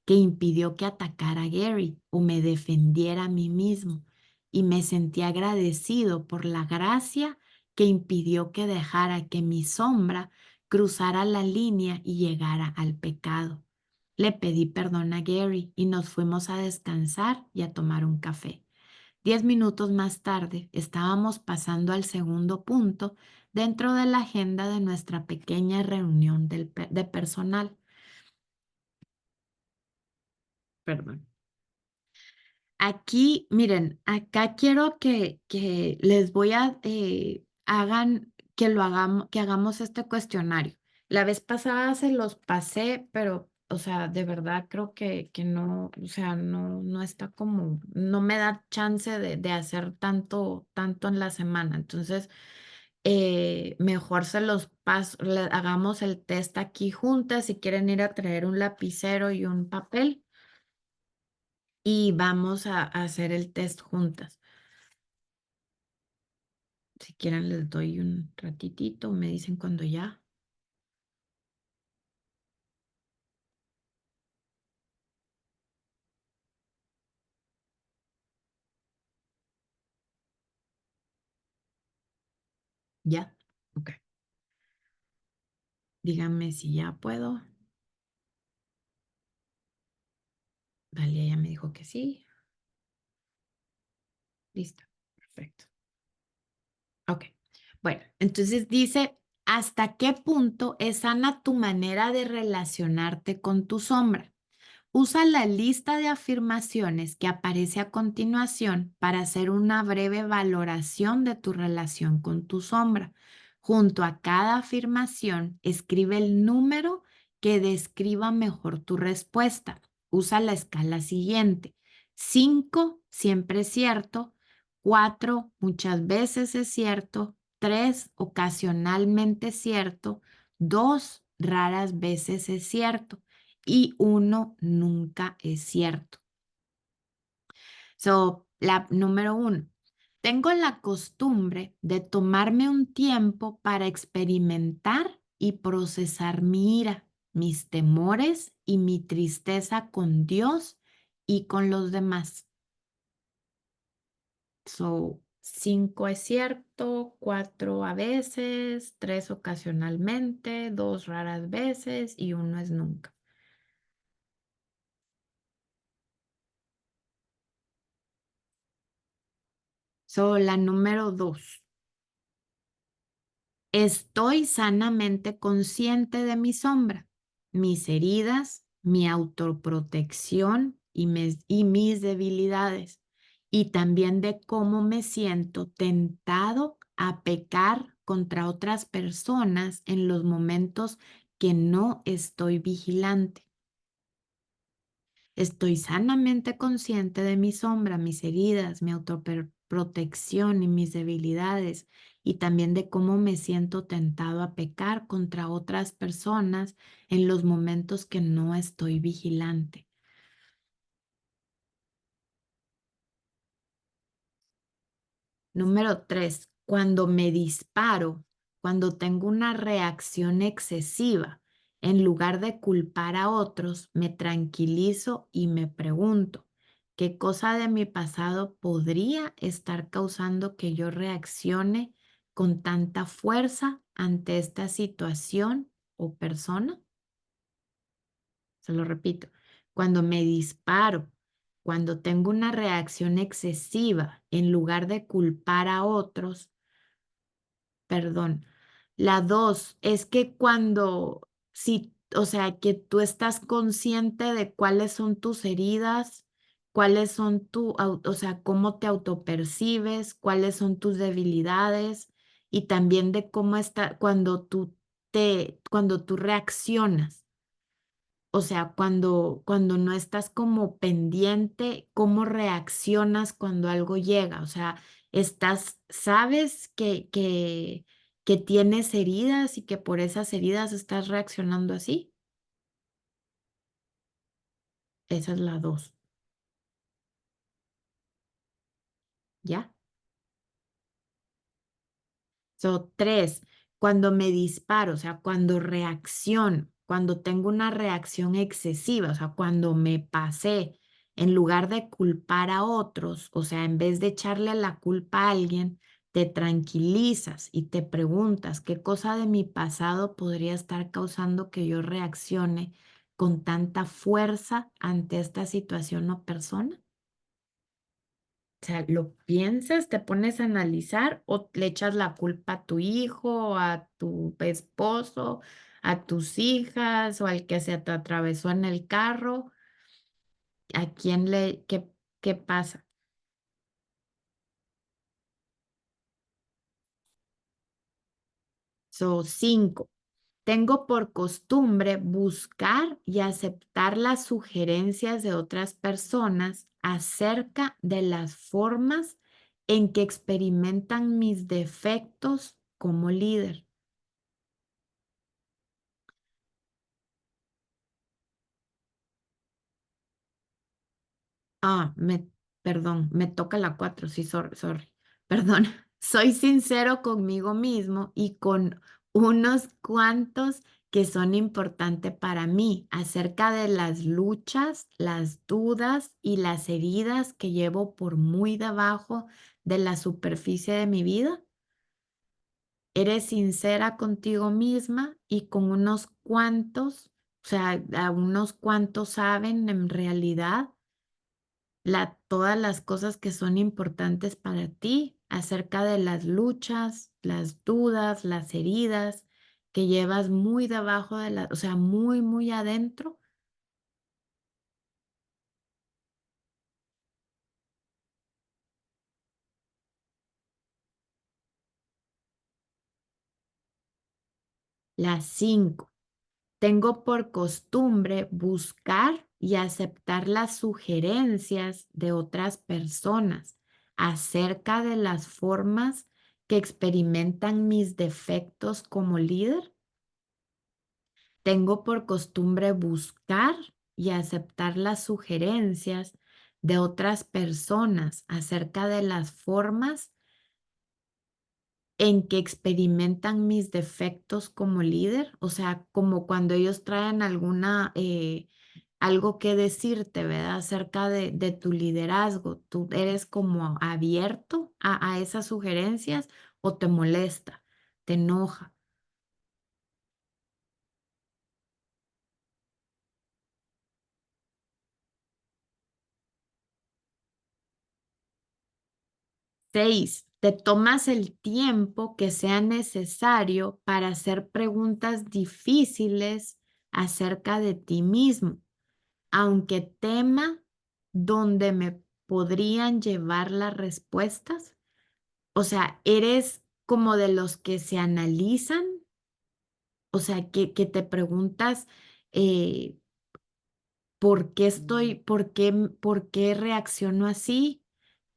que impidió que atacara a Gary o me defendiera a mí mismo, y me sentí agradecido por la gracia que impidió que dejara que mi sombra cruzara la línea y llegara al pecado. Le pedí perdón a Gary y nos fuimos a descansar y a tomar un café. 10 minutos más tarde estábamos pasando al segundo punto dentro de la agenda de nuestra pequeña reunión de personal. Perdón. Aquí, miren, acá quiero que les voy a que hagamos este cuestionario. La vez pasada se los pasé, pero, o sea, de verdad creo que no, o sea, no está como, no me da chance de hacer tanto en la semana. Entonces, mejor se los paso, hagamos el test aquí juntas. Si quieren ir a traer un lapicero y un papel y vamos a hacer el test juntas. Si quieren les doy un ratitito, me dicen cuando ya. ¿Ya? Ok. Díganme si ya puedo. Dalia ya me dijo que sí. Listo. Perfecto. Ok. Bueno, entonces dice, ¿hasta qué punto es sana tu manera de relacionarte con tu sombra? Usa la lista de afirmaciones que aparece a continuación para hacer una breve valoración de tu relación con tu sombra. Junto a cada afirmación, escribe el número que describa mejor tu respuesta. Usa la escala siguiente. 5 siempre es cierto, 4 muchas veces es cierto, 3 ocasionalmente es cierto, 2 raras veces es cierto y uno nunca es cierto. So, la número 1, tengo la costumbre de tomarme un tiempo para experimentar y procesar mi ira, mis temores y mi tristeza con Dios y con los demás. So, 5 es cierto, 4 a veces, 3 ocasionalmente, 2 raras veces y 1 es nunca. La número 2. Estoy sanamente consciente de mi sombra, mis heridas, mi autoprotección y mis debilidades, y también de cómo me siento tentado a pecar contra otras personas en los momentos que no estoy vigilante. Estoy sanamente consciente de mi sombra, mis heridas, mi autoprotección y mis debilidades, y también de cómo me siento tentado a pecar contra otras personas en los momentos que no estoy vigilante. Número 3, cuando me disparo, cuando tengo una reacción excesiva, en lugar de culpar a otros, me tranquilizo y me pregunto, ¿qué cosa de mi pasado podría estar causando que yo reaccione con tanta fuerza ante esta situación o persona? Se lo repito, cuando me disparo, cuando tengo una reacción excesiva, en lugar de culpar a otros, perdón. La 2 es que cuando, si, o sea, que tú estás consciente de cuáles son tus heridas, cuáles son o sea, cómo te autopercibes, cuáles son tus debilidades y también de cómo está, cuando tú reaccionas. O sea, cuando no estás como pendiente, cómo reaccionas cuando algo llega. O sea, sabes que tienes heridas y que por esas heridas estás reaccionando así. Esa es la 2. ¿Ya? 3, cuando me disparo, o sea, cuando reacciono, cuando tengo una reacción excesiva, o sea, cuando me pasé, en lugar de culpar a otros, o sea, en vez de echarle la culpa a alguien, te tranquilizas y te preguntas qué cosa de mi pasado podría estar causando que yo reaccione con tanta fuerza ante esta situación o persona. O sea, lo piensas, te pones a analizar o le echas la culpa a tu hijo, a tu esposo, a tus hijas o al que se te atravesó en el carro. ¿A quién qué pasa? 5. Tengo por costumbre buscar y aceptar las sugerencias de otras personas acerca de las formas en que experimentan mis defectos como líder. Ah, perdón, me toca la 4, sí, sorry. Perdón, soy sincero conmigo mismo y con unos cuantos que son importantes para mí acerca de las luchas, las dudas y las heridas que llevo por muy debajo de la superficie de mi vida. Eres sincera contigo misma y con unos cuantos, o sea, a unos cuantos saben en realidad todas las cosas que son importantes para ti acerca de las luchas, las dudas, las heridas que llevas muy debajo de o sea, muy, muy adentro. Las 5. Tengo por costumbre buscar y aceptar las sugerencias de otras personas acerca de las formas que experimentan mis defectos como líder. Tengo por costumbre buscar y aceptar las sugerencias de otras personas acerca de las formas en que experimentan mis defectos como líder, o sea, como cuando ellos traen algo que decirte, ¿verdad? Acerca de tu liderazgo. ¿Tú eres como abierto a esas sugerencias o te molesta, te enoja? 6, te tomas el tiempo que sea necesario para hacer preguntas difíciles acerca de ti mismo, aunque tema dónde me podrían llevar las respuestas. O sea, eres como de los que se analizan, o sea, que te preguntas eh, por qué reacciono así,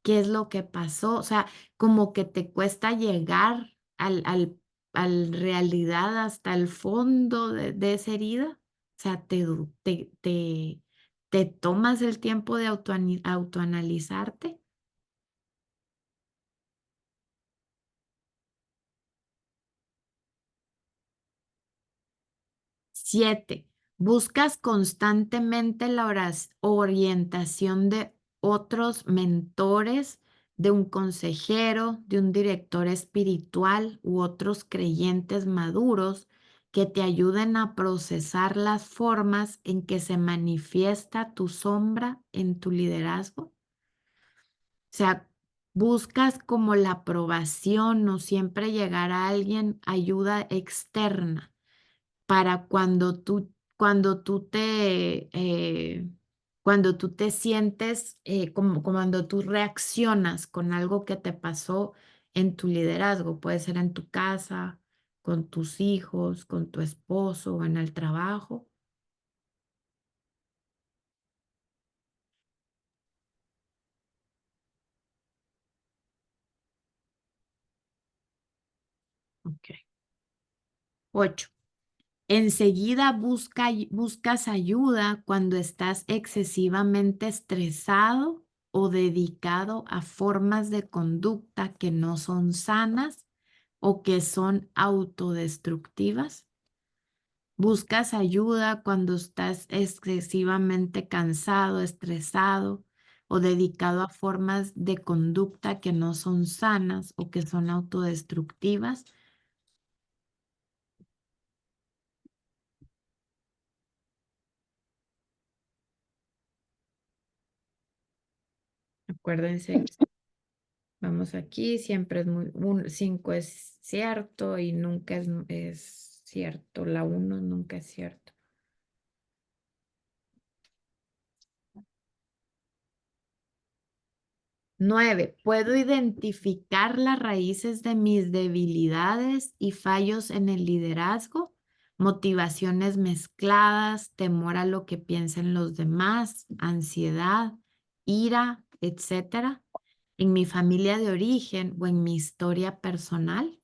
qué es lo que pasó, o sea, como que te cuesta llegar al realidad hasta el fondo de esa herida, o sea, te tomas el tiempo de autoanalizarte. 7, buscas constantemente la orientación de otros mentores, de un consejero, de un director espiritual u otros creyentes maduros que te ayuden a procesar las formas en que se manifiesta tu sombra en tu liderazgo. O sea, buscas como la aprobación o siempre llegar a alguien, ayuda externa para cuando tú te sientes, como cuando tú reaccionas con algo que te pasó en tu liderazgo, puede ser en tu casa, con tus hijos, con tu esposo o en el trabajo. Ok. 8. Enseguida buscas ayuda cuando estás excesivamente estresado o dedicado a formas de conducta que no son sanas o que son autodestructivas. Buscas ayuda cuando estás excesivamente cansado, estresado o dedicado a formas de conducta que no son sanas o que son autodestructivas. Acuérdense. Vamos aquí, siempre es muy, 5 es cierto y nunca es cierto, la uno nunca es cierto. 9, puedo identificar las raíces de mis debilidades y fallos en el liderazgo, motivaciones mezcladas, temor a lo que piensen los demás, ansiedad, ira, etcétera, en mi familia de origen o en mi historia personal.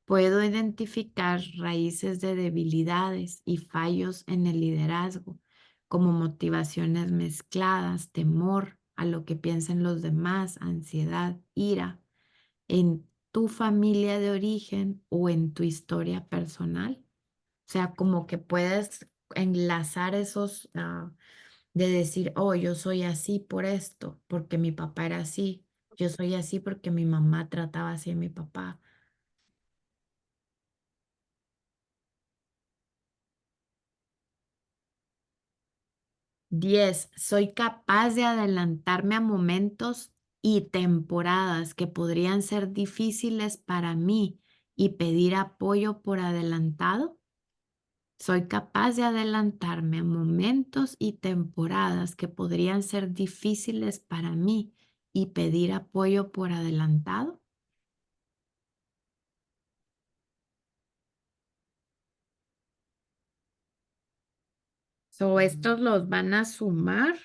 Puedo identificar raíces de debilidades y fallos en el liderazgo, como motivaciones mezcladas, temor a lo que piensen los demás, ansiedad, ira, en tu familia de origen o en tu historia personal. O sea, como que puedes enlazar esos, de decir, oh, yo soy así por esto, porque mi papá era así. Yo soy así porque mi mamá trataba así a mi papá. 10, soy capaz de adelantarme a momentos y temporadas que podrían ser difíciles para mí y pedir apoyo por adelantado. Soy capaz de adelantarme a momentos y temporadas que podrían ser difíciles para mí y pedir apoyo por adelantado. So, estos los van a sumar.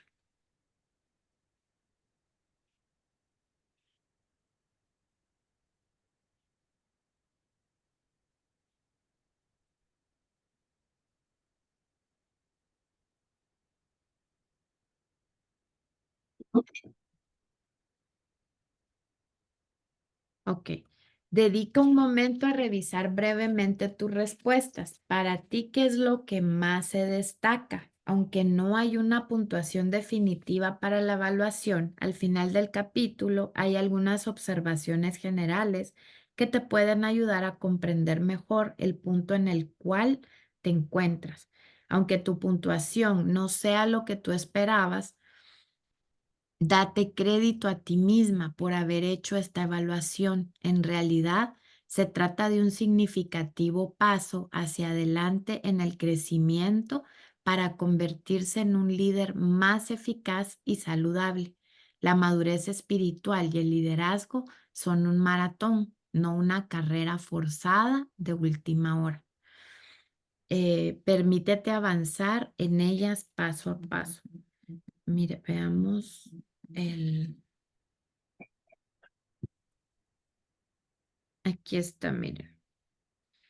Ok. Dedica un momento a revisar brevemente tus respuestas. Para ti, ¿qué es lo que más se destaca? Aunque no hay una puntuación definitiva para la evaluación, al final del capítulo hay algunas observaciones generales que te pueden ayudar a comprender mejor el punto en el cual te encuentras. Aunque tu puntuación no sea lo que tú esperabas, date crédito a ti misma por haber hecho esta evaluación. En realidad, se trata de un significativo paso hacia adelante en el crecimiento para convertirse en un líder más eficaz y saludable. La madurez espiritual y el liderazgo son un maratón, no una carrera forzada de última hora. Permítete avanzar en ellas paso a paso. Mire, veamos el... Aquí está, mire.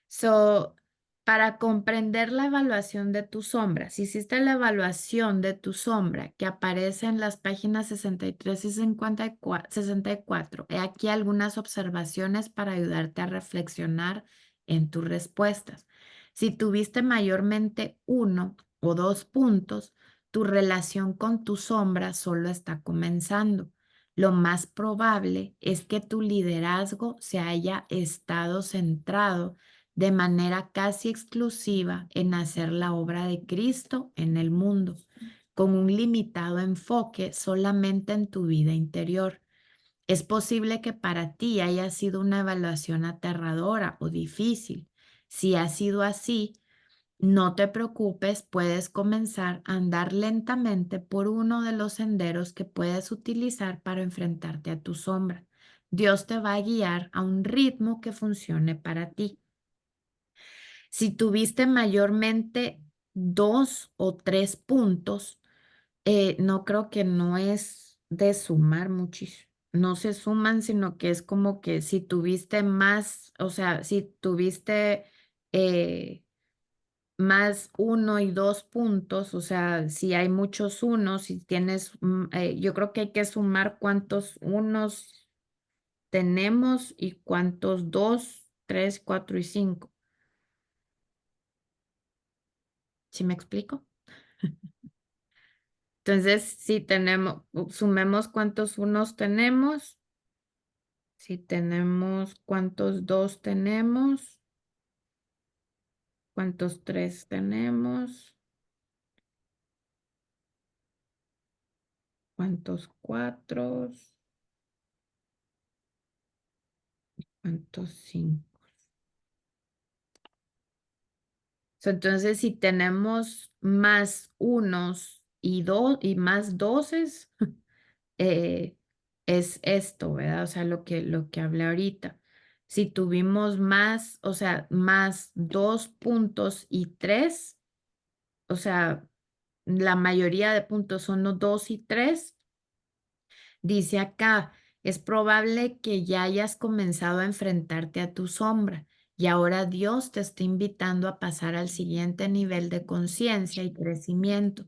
So, para comprender la evaluación de tu sombra, si hiciste la evaluación de tu sombra que aparece en las páginas 63 y 64, he aquí algunas observaciones para ayudarte a reflexionar en tus respuestas. Si tuviste mayormente uno o dos puntos, tu relación con tu sombra solo está comenzando. Lo más probable es que tu liderazgo se haya estado centrado de manera casi exclusiva en hacer la obra de Cristo en el mundo, con un limitado enfoque solamente en tu vida interior. Es posible que para ti haya sido una evaluación aterradora o difícil. Si ha sido así, no te preocupes, puedes comenzar a andar lentamente por uno de los senderos que puedes utilizar para enfrentarte a tu sombra. Dios te va a guiar a un ritmo que funcione para ti. Si tuviste mayormente dos o tres puntos, no creo que no es de sumar muchísimo. No se suman, sino que es como que si tuviste más, o sea, si tuviste eh, más uno y dos puntos, o sea, si hay muchos unos, si tienes, yo creo que hay que sumar cuántos unos tenemos y cuántos dos, tres, cuatro y cinco. ¿Sí me explico? Entonces, si tenemos, sumemos cuántos unos tenemos, si tenemos cuántos dos tenemos, cuántos tres tenemos, cuántos cuatro, cuántos cinco. Entonces, si tenemos más unos y dos y más doces, eh, es esto, ¿verdad? O sea, lo que hablé ahorita. Si tuvimos más, o sea, más dos puntos y tres, o sea, la mayoría de puntos son los dos y tres, dice acá, es probable que ya hayas comenzado a enfrentarte a tu sombra y ahora Dios te está invitando a pasar al siguiente nivel de conciencia y crecimiento.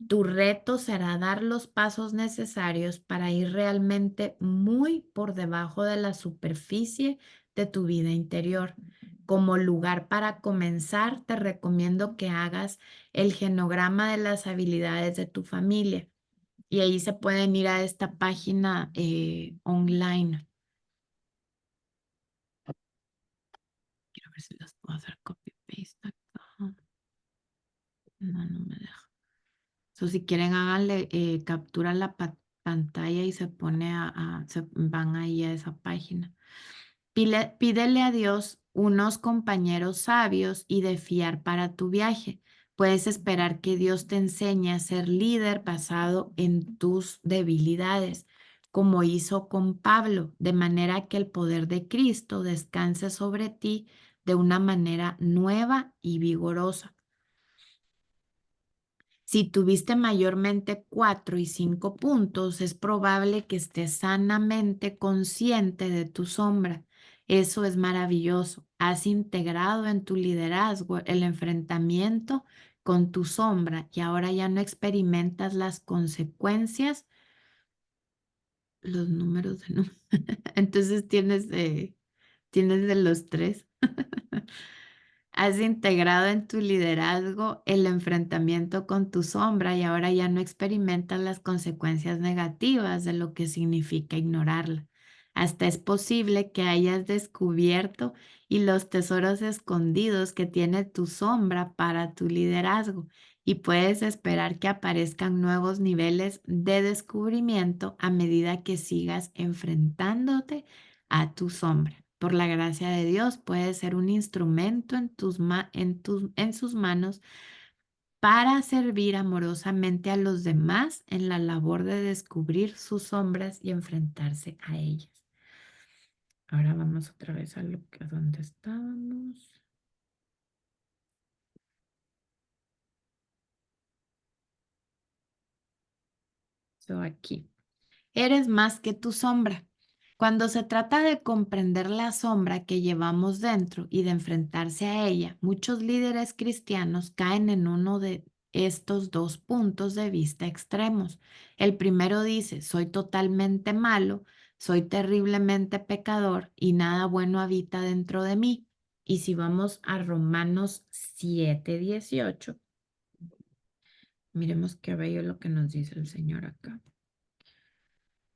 Tu reto será dar los pasos necesarios para ir realmente muy por debajo de la superficie de tu vida interior. Como lugar para comenzar, te recomiendo que hagas el genograma de las habilidades de tu familia y ahí se pueden ir a esta página online. Quiero ver si las puedo hacer copy-paste acá. No, no me deja. So, si quieren, háganle captura la pantalla y se pone se van ahí a esa página. Pídele a Dios unos compañeros sabios y de fiar para tu viaje. Puedes esperar que Dios te enseñe a ser líder basado en tus debilidades, como hizo con Pablo, de manera que el poder de Cristo descanse sobre ti de una manera nueva y vigorosa. Si tuviste mayormente 4 y 5 puntos, es probable que estés sanamente consciente de tu sombra. Eso es maravilloso. Has integrado en tu liderazgo el enfrentamiento con tu sombra y ahora ya no experimentas las consecuencias, los números de Entonces tienes Tienes de los tres. Has integrado en tu liderazgo el enfrentamiento con tu sombra y ahora ya no experimentas las consecuencias negativas de lo que significa ignorarla. Hasta es posible que hayas descubierto y los tesoros escondidos que tiene tu sombra para tu liderazgo y puedes esperar que aparezcan nuevos niveles de descubrimiento a medida que sigas enfrentándote a tu sombra. Por la gracia de Dios, puedes ser un instrumento en sus manos para servir amorosamente a los demás en la labor de descubrir sus sombras y enfrentarse a ellas. Ahora vamos otra vez a donde estábamos. Aquí. Eres más que tu sombra. Cuando se trata de comprender la sombra que llevamos dentro y de enfrentarse a ella, muchos líderes cristianos caen en uno de estos dos puntos de vista extremos. El primero dice, soy totalmente malo, soy terriblemente pecador y nada bueno habita dentro de mí. Y si vamos a Romanos 7:18, miremos qué bello lo que nos dice el Señor acá.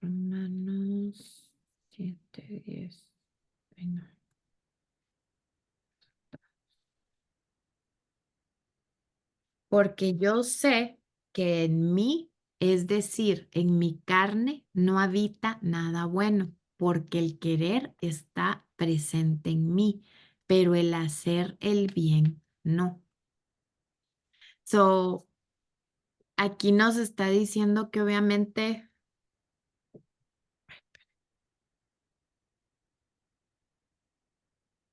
Romanos 7:10. Ay, no. Porque yo sé que en mí, es decir, en mi carne, no habita nada bueno, porque el querer está presente en mí, pero el hacer el bien no. So, aquí nos está diciendo que obviamente,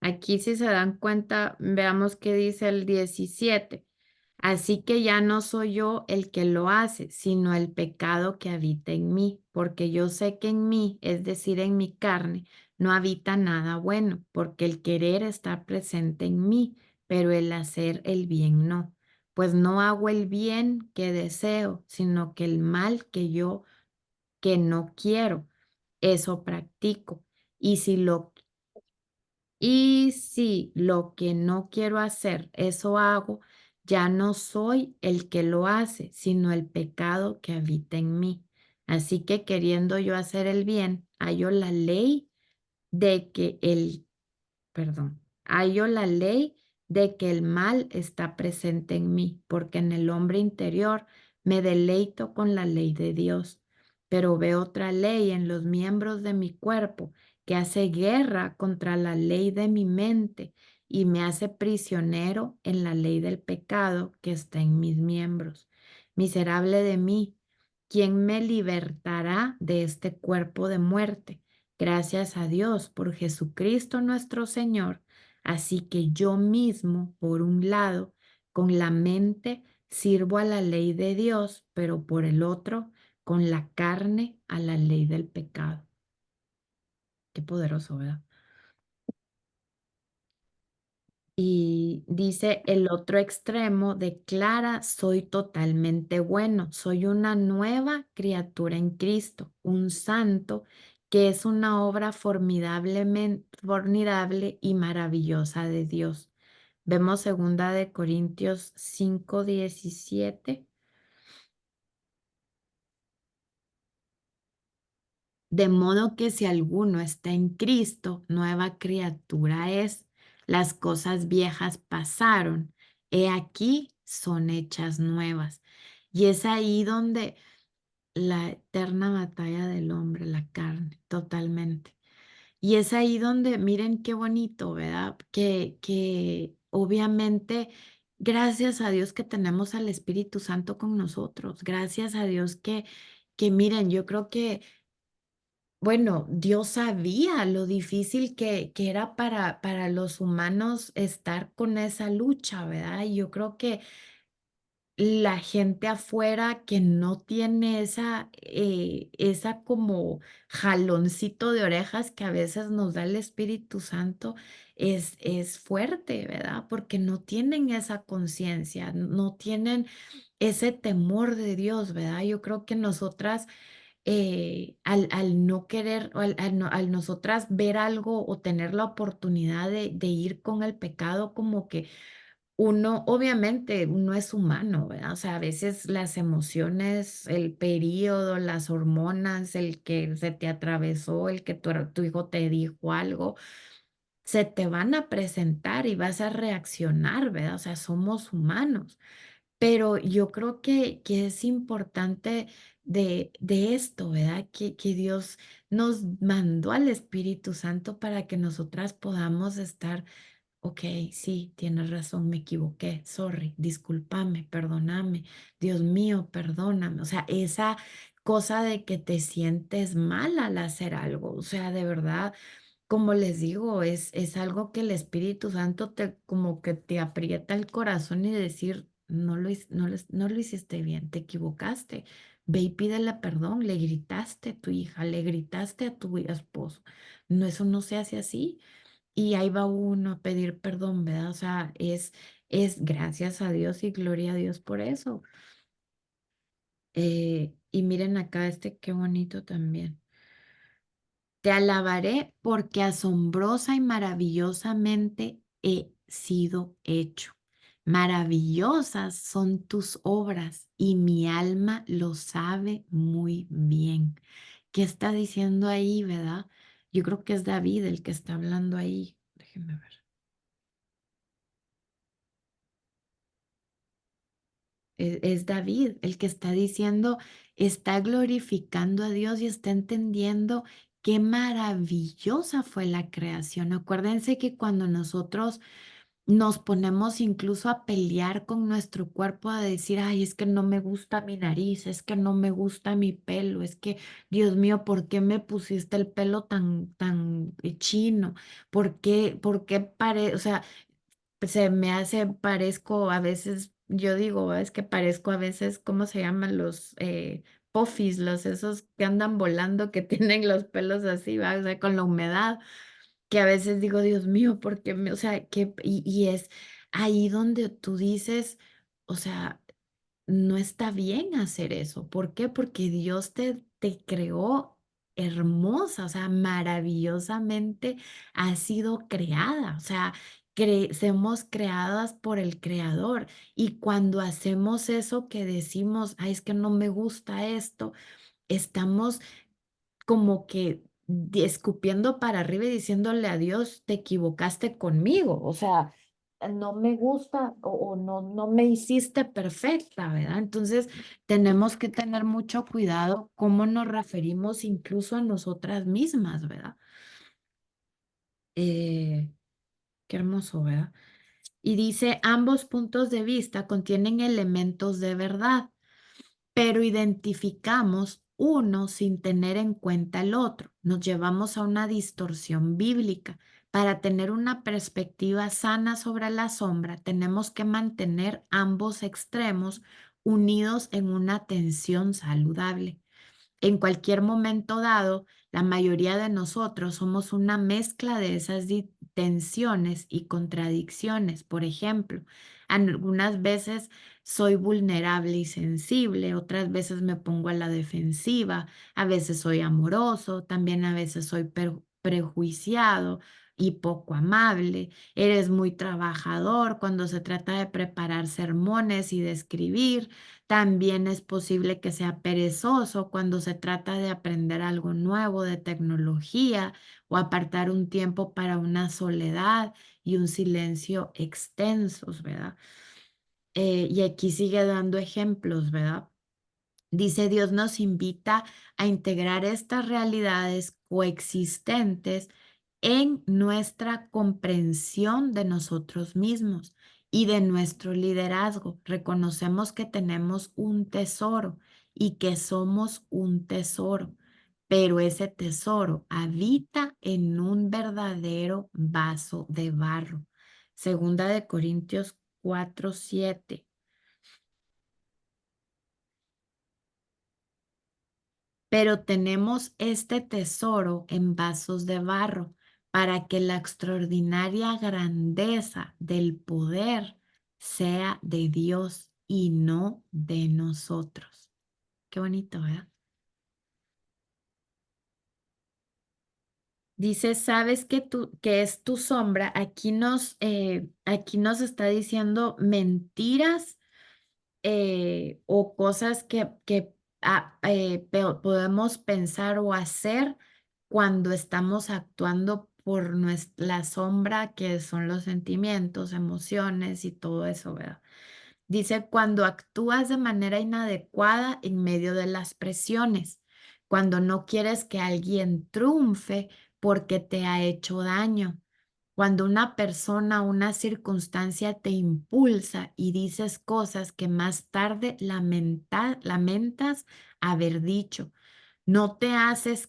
aquí si se dan cuenta, veamos qué dice el 17. Así que ya no soy yo el que lo hace, sino el pecado que habita en mí, porque yo sé que en mí, es decir, en mi carne, no habita nada bueno, porque el querer está presente en mí, pero el hacer el bien no. Pues no hago el bien que deseo, sino que el mal que no quiero, eso practico. Y si lo y si lo que no quiero hacer, eso hago, ya no soy el que lo hace, sino el pecado que habita en mí. Así que queriendo yo hacer el bien, hallo la ley de que el perdón, hallo la ley de que el mal está presente en mí, porque en el hombre interior me deleito con la ley de Dios, pero veo otra ley en los miembros de mi cuerpo que hace guerra contra la ley de mi mente y me hace prisionero en la ley del pecado que está en mis miembros. Miserable de mí, ¿quién me libertará de este cuerpo de muerte? Gracias a Dios por Jesucristo nuestro Señor. Así que yo mismo, por un lado, con la mente sirvo a la ley de Dios, pero por el otro, con la carne a la ley del pecado. Qué poderoso, ¿verdad? Y dice el otro extremo, declara, soy totalmente bueno, soy una nueva criatura en Cristo, un santo que es una obra formidable y maravillosa de Dios. Vemos segunda de Corintios 5:17. De modo que si alguno está en Cristo, nueva criatura es. Las cosas viejas pasaron, he aquí son hechas nuevas. Y es ahí donde la eterna batalla del hombre, la carne, totalmente. Y es ahí donde, miren qué bonito, ¿verdad? Que obviamente, gracias a Dios que tenemos al Espíritu Santo con nosotros, gracias a Dios que miren, yo creo que bueno, Dios sabía lo difícil que era para los humanos estar con esa lucha, ¿verdad? Y yo creo que la gente afuera que no tiene esa como jaloncito de orejas que a veces nos da el Espíritu Santo, es fuerte, ¿verdad? Porque no tienen esa conciencia, no tienen ese temor de Dios, ¿verdad? Yo creo que nosotras al no querer, o al nosotras ver algo o tener la oportunidad de ir con el pecado, como que uno, obviamente, uno es humano, ¿verdad? O sea, a veces las emociones, el periodo, las hormonas, el que se te atravesó, el que tu hijo te dijo algo, se te van a presentar y vas a reaccionar, ¿verdad? O sea, somos humanos. Pero yo creo que es importante de esto, ¿verdad? Que Dios nos mandó al Espíritu Santo para que nosotras podamos estar. Ok, sí, tienes razón, me equivoqué, sorry, discúlpame, perdóname, Dios mío, perdóname. O sea, esa cosa de que te sientes mal al hacer algo, o sea, de verdad, como les digo, es algo que el Espíritu Santo te como que te aprieta el corazón y decir, no lo hiciste bien, te equivocaste. Ve y pídele perdón, le gritaste a tu hija, le gritaste a tu esposo. No, eso no se hace así. Y ahí va uno a pedir perdón, ¿verdad? O sea, es gracias a Dios y gloria a Dios por eso. Y miren acá este, qué bonito también. Te alabaré porque asombrosa y maravillosamente he sido hecho. Maravillosas son tus obras y mi alma lo sabe muy bien. ¿Qué está diciendo ahí, verdad? Yo creo que es David el que está hablando ahí. Déjenme ver. Es David el que está diciendo, está glorificando a Dios y está entendiendo qué maravillosa fue la creación. Acuérdense que cuando nosotros nos ponemos incluso a pelear con nuestro cuerpo, a decir, ay, es que no me gusta mi nariz, es que no me gusta mi pelo, es que, Dios mío, ¿por qué me pusiste el pelo tan chino? ¿Por qué o sea, se me hace, parezco a veces, yo digo, es que parezco a veces, ¿cómo se llaman los pofis, los esos que andan volando, que tienen los pelos así, ¿va? O sea, con la humedad, que a veces digo, Dios mío, porque o sea, y es ahí donde tú dices, o sea, no está bien hacer eso. ¿Por qué? Porque Dios te creó hermosa, o sea, maravillosamente ha sido creada, o sea, somos creadas por el Creador. Y cuando hacemos eso que decimos, ay, es que no me gusta esto, estamos como que escupiendo para arriba y diciéndole a Dios, te equivocaste conmigo, o sea, no me gusta o no me hiciste perfecta, ¿verdad? Entonces, tenemos que tener mucho cuidado cómo nos referimos incluso a nosotras mismas, ¿verdad? Eh, qué hermoso, ¿verdad? Y dice, ambos puntos de vista contienen elementos de verdad, pero identificamos uno sin tener en cuenta el otro. Nos llevamos a una distorsión bíblica. Para tener una perspectiva sana sobre la sombra, tenemos que mantener ambos extremos unidos en una tensión saludable. En cualquier momento dado, la mayoría de nosotros somos una mezcla de esas tensiones y contradicciones. Por ejemplo, algunas veces soy vulnerable y sensible, otras veces me pongo a la defensiva, a veces soy amoroso, también a veces soy prejuiciado y poco amable. Eres muy trabajador cuando se trata de preparar sermones y de escribir. También es posible que sea perezoso cuando se trata de aprender algo nuevo de tecnología o apartar un tiempo para una soledad y un silencio extensos, ¿verdad? Y aquí sigue dando ejemplos, ¿verdad? Dice Dios nos invita a integrar estas realidades coexistentes en nuestra comprensión de nosotros mismos y de nuestro liderazgo. Reconocemos que tenemos un tesoro y que somos un tesoro, pero ese tesoro habita en un verdadero vaso de barro. Segunda de Corintios 4:7. Pero tenemos este tesoro en vasos de barro para que la extraordinaria grandeza del poder sea de Dios y no de nosotros. Qué bonito, ¿verdad? Dice, sabes que es tu sombra. Aquí nos está diciendo mentiras o cosas que podemos pensar o hacer cuando estamos actuando por la sombra, que son los sentimientos, emociones y todo eso, ¿verdad? Dice, cuando actúas de manera inadecuada en medio de las presiones, cuando no quieres que alguien triunfe porque te ha hecho daño, cuando una persona o una circunstancia te impulsa y dices cosas que más tarde lamentas haber dicho. No le haces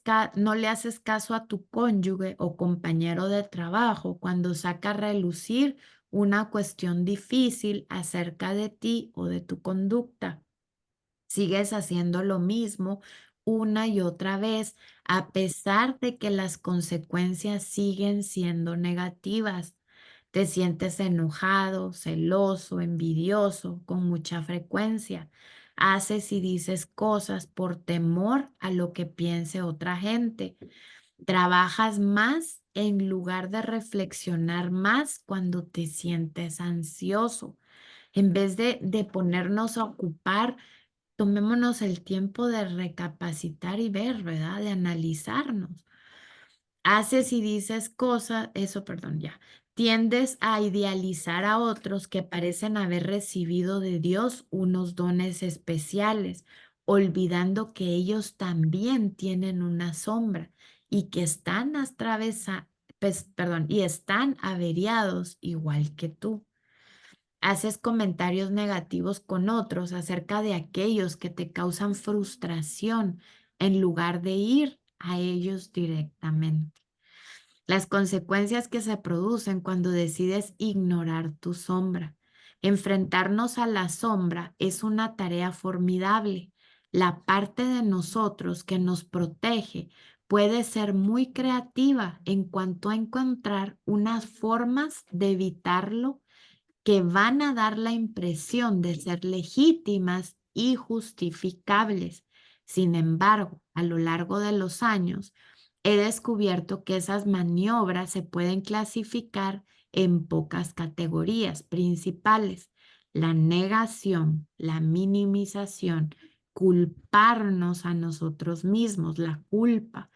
caso a tu cónyuge o compañero de trabajo cuando saca a relucir una cuestión difícil acerca de ti o de tu conducta. Sigues haciendo lo mismo una y otra vez, a pesar de que las consecuencias siguen siendo negativas. Te sientes enojado, celoso, envidioso con mucha frecuencia. Haces y dices cosas por temor a lo que piense otra gente. Trabajas más en lugar de reflexionar más cuando te sientes ansioso. En vez de ponernos a ocupar, tomémonos el tiempo de recapacitar y ver, ¿verdad? De analizarnos. Haces y dices cosas, eso, perdón, ya. Tiendes a idealizar a otros que parecen haber recibido de Dios unos dones especiales, olvidando que ellos también tienen una sombra y que están perdón, y están averiados igual que tú. Haces comentarios negativos con otros acerca de aquellos que te causan frustración en lugar de ir a ellos directamente. Las consecuencias que se producen cuando decides ignorar tu sombra. Enfrentarnos a la sombra es una tarea formidable. La parte de nosotros que nos protege puede ser muy creativa en cuanto a encontrar unas formas de evitarlo que van a dar la impresión de ser legítimas y justificables. Sin embargo, a lo largo de los años, he descubierto que esas maniobras se pueden clasificar en pocas categorías principales: la negación, la minimización, culparnos a nosotros mismos, la culpa,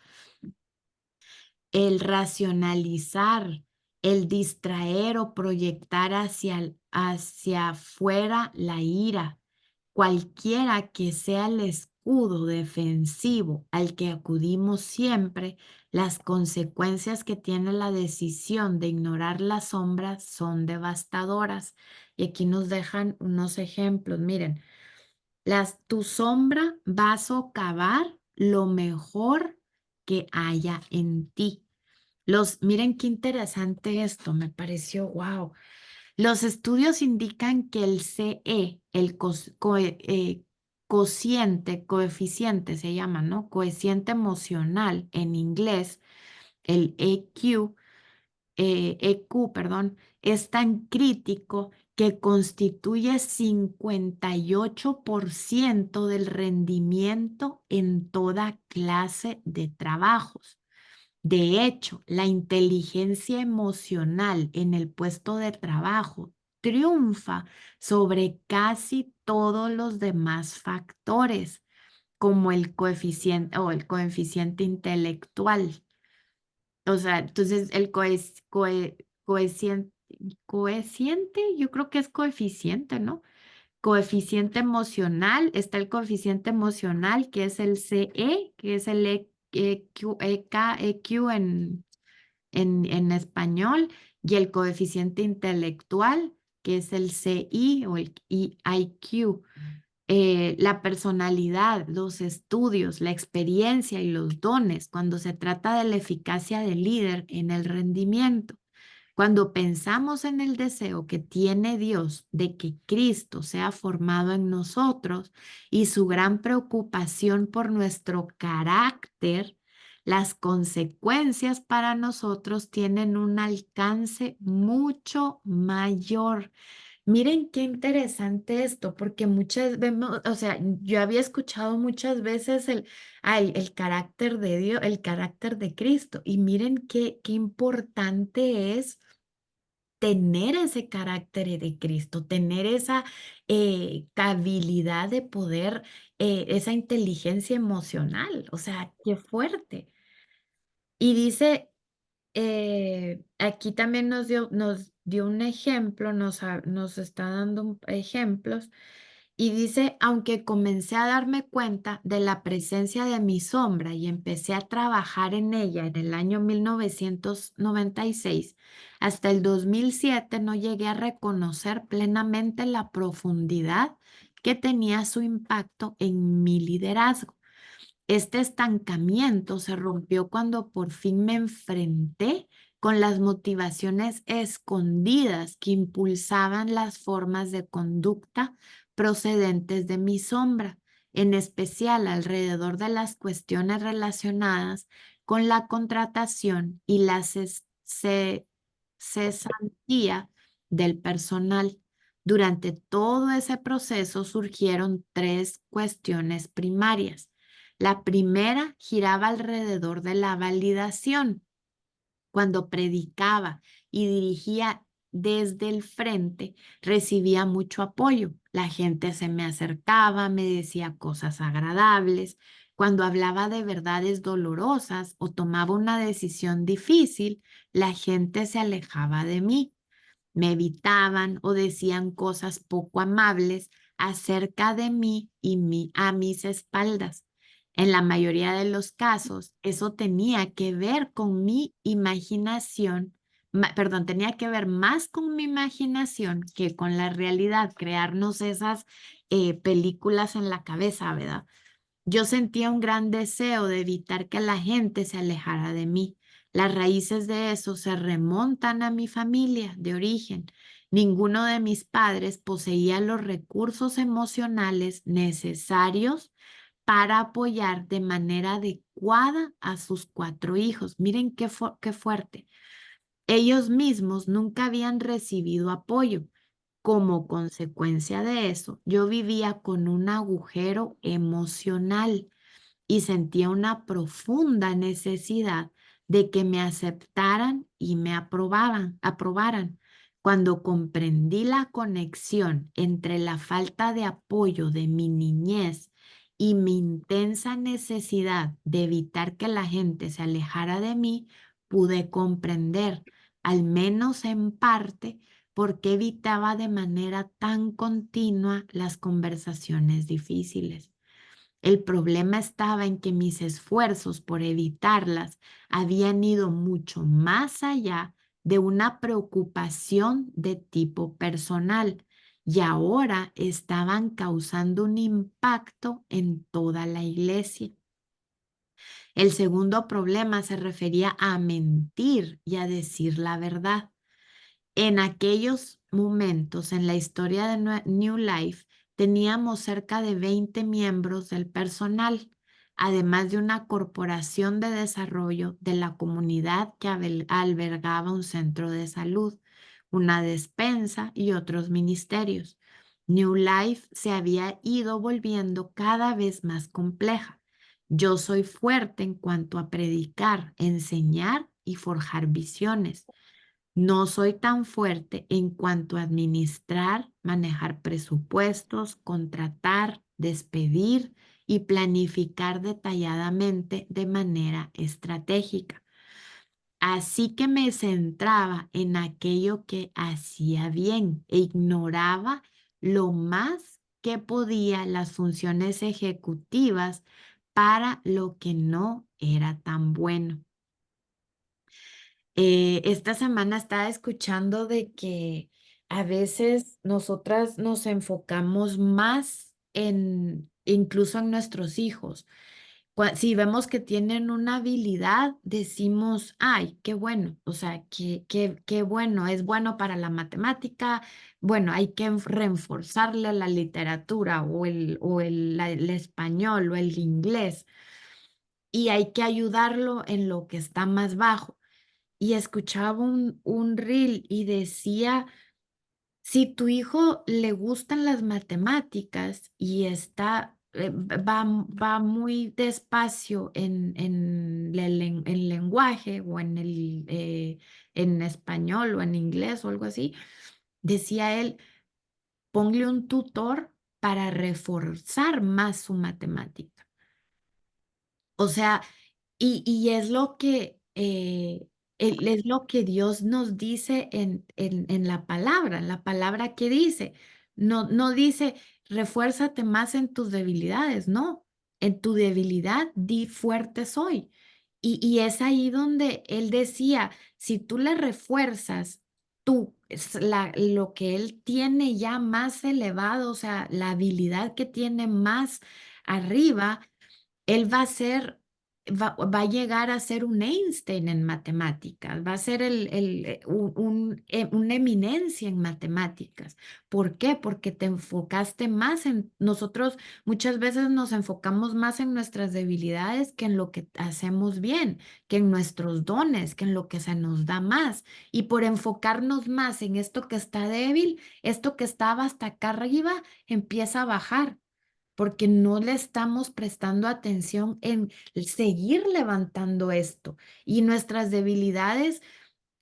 el racionalizar, el distraer o proyectar hacia afuera la ira, cualquiera que sea el escudo defensivo al que acudimos siempre, las consecuencias que tiene la decisión de ignorar las sombras son devastadoras. Y aquí nos dejan unos ejemplos. Miren, tu sombra va a socavar lo mejor que haya en ti. Miren qué interesante esto, me pareció wow. Los estudios indican que el CE, coeficiente se llama, ¿no? Coeficiente emocional en inglés, el EQ, perdón, es tan crítico que constituye 58% del rendimiento en toda clase de trabajos. De hecho, la inteligencia emocional en el puesto de trabajo triunfa sobre casi todos los demás factores, como el coeficiente intelectual. O sea, entonces coeficiente, yo creo que es coeficiente, ¿no? Coeficiente emocional, está el coeficiente emocional que es el CE, que es el EQ en español, y el coeficiente intelectual, que es el CI o el IQ. La personalidad, los estudios, la experiencia y los dones cuando se trata de la eficacia del líder en el rendimiento. Cuando pensamos en el deseo que tiene Dios de que Cristo sea formado en nosotros y su gran preocupación por nuestro carácter, las consecuencias para nosotros tienen un alcance mucho mayor. Miren qué interesante esto, porque muchas vemos, o sea, yo había escuchado muchas veces el carácter de Dios, el carácter de Cristo, y miren qué importante es tener ese carácter de Cristo, tener esa habilidad de poder, esa inteligencia emocional, o sea, qué fuerte. Y dice, aquí también nos dio un ejemplo, nos está dando ejemplos, y dice, aunque comencé a darme cuenta de la presencia de mi sombra y empecé a trabajar en ella en el año 1996, hasta el 2007 no llegué a reconocer plenamente la profundidad que tenía su impacto en mi liderazgo. Este estancamiento se rompió cuando por fin me enfrenté con las motivaciones escondidas que impulsaban las formas de conducta procedentes de mi sombra, en especial alrededor de las cuestiones relacionadas con la contratación y la cesantía del personal. Durante todo ese proceso surgieron tres cuestiones primarias. La primera giraba alrededor de la validación. Cuando predicaba y dirigía desde el frente, recibía mucho apoyo. La gente se me acercaba, me decía cosas agradables. Cuando hablaba de verdades dolorosas o tomaba una decisión difícil, la gente se alejaba de mí, me evitaban o decían cosas poco amables acerca de mí y a mis espaldas. En la mayoría de los casos, eso tenía que ver con mi imaginación, perdón, tenía que ver más con mi imaginación que con la realidad, crearnos esas películas en la cabeza, ¿verdad? Yo sentía un gran deseo de evitar que la gente se alejara de mí. Las raíces de eso se remontan a mi familia de origen. Ninguno de mis padres poseía los recursos emocionales necesarios para apoyar de manera adecuada a sus cuatro hijos. Miren qué fuerte. Ellos mismos nunca habían recibido apoyo. Como consecuencia de eso, yo vivía con un agujero emocional y sentía una profunda necesidad de que me aceptaran y me aprobaran. Cuando comprendí la conexión entre la falta de apoyo de mi niñez y mi intensa necesidad de evitar que la gente se alejara de mí, pude comprender, al menos en parte, por qué evitaba de manera tan continua las conversaciones difíciles. El problema estaba en que mis esfuerzos por evitarlas habían ido mucho más allá de una preocupación de tipo personal y ahora estaban causando un impacto en toda la iglesia. El segundo problema se refería a mentir y a decir la verdad. En aquellos momentos en la historia de New Life, teníamos cerca de 20 miembros del personal, además de una corporación de desarrollo de la comunidad que albergaba un centro de salud, una despensa y otros ministerios. New Life se había ido volviendo cada vez más compleja. Yo soy fuerte en cuanto a predicar, enseñar y forjar visiones. No soy tan fuerte en cuanto a administrar, manejar presupuestos, contratar, despedir y planificar detalladamente de manera estratégica. Así que me centraba en aquello que hacía bien e ignoraba lo más que podía las funciones ejecutivas para lo que no era tan bueno. Esta semana estaba escuchando de que a veces nosotras nos enfocamos más incluso en nuestros hijos. Si vemos que tienen una habilidad, decimos, ay, qué bueno, o sea, qué bueno, es bueno para la matemática, bueno, hay que reforzarle la literatura o el español o el inglés y hay que ayudarlo en lo que está más bajo y escuchaba un reel y decía si tu hijo le gustan las matemáticas y está, va muy despacio en lenguaje o en español o en inglés o algo así, decía él, ponle un tutor para reforzar más su matemática. O sea, y es lo que, es lo que Dios nos dice en la palabra que dice. No, no dice, refuérzate más en tus debilidades, no, en tu debilidad di fuerte soy. Y es ahí donde Él decía, si tú le refuerzas lo que Él tiene ya más elevado, o sea, la habilidad que tiene más arriba, él va a llegar a ser un Einstein en matemáticas, va a ser una eminencia en matemáticas. ¿Por qué? Porque te enfocaste más en nosotros, muchas veces nos enfocamos más en nuestras debilidades que en lo que hacemos bien, que en nuestros dones, que en lo que se nos da más. Y por enfocarnos más en esto que está débil, esto que estaba hasta acá arriba empieza a bajar porque no le estamos prestando atención en seguir levantando esto. Y nuestras debilidades,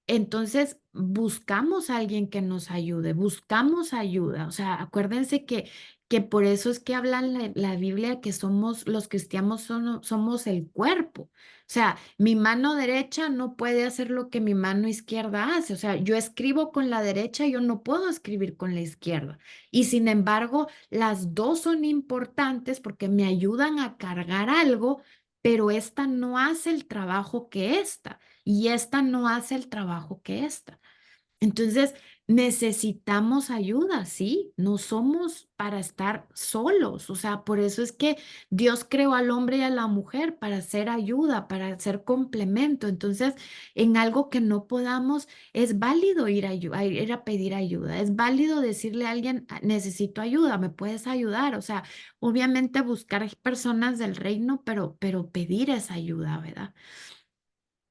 entonces buscamos a alguien que nos ayude, buscamos ayuda. O sea, acuérdense que por eso es que habla la Biblia que somos, los cristianos somos el cuerpo. O sea, mi mano derecha no puede hacer lo que mi mano izquierda hace. O sea, yo escribo con la derecha, yo no puedo escribir con la izquierda. Y sin embargo, las dos son importantes porque me ayudan a cargar algo, pero esta no hace el trabajo que esta y esta no hace el trabajo que esta. Entonces, necesitamos ayuda, ¿sí? No somos para estar solos. O sea, por eso es que Dios creó al hombre y a la mujer para hacer ayuda, para hacer complemento. Entonces, en algo que no podamos, es válido ir a pedir ayuda. Es válido decirle a alguien, "Ah, necesito ayuda, ¿me puedes ayudar?" O sea, obviamente buscar personas del reino, pero pedir esa ayuda, ¿verdad?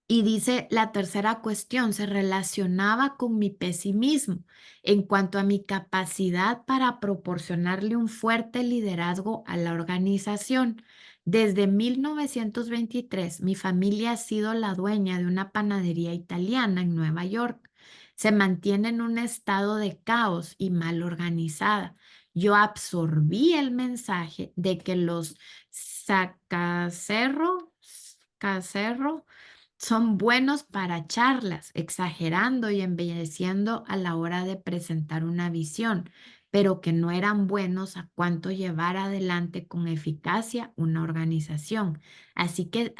Y dice la tercera cuestión, se relacionaba con mi pesimismo en cuanto a mi capacidad para proporcionarle un fuerte liderazgo a la organización. Desde 1923, mi familia ha sido la dueña de una panadería italiana en Nueva York. Se mantiene en un estado de caos y mal organizada. Yo absorbí el mensaje de que los sacacerro son buenos para charlas, exagerando y embelleciendo a la hora de presentar una visión, pero que no eran buenos a cuánto llevar adelante con eficacia una organización. Así que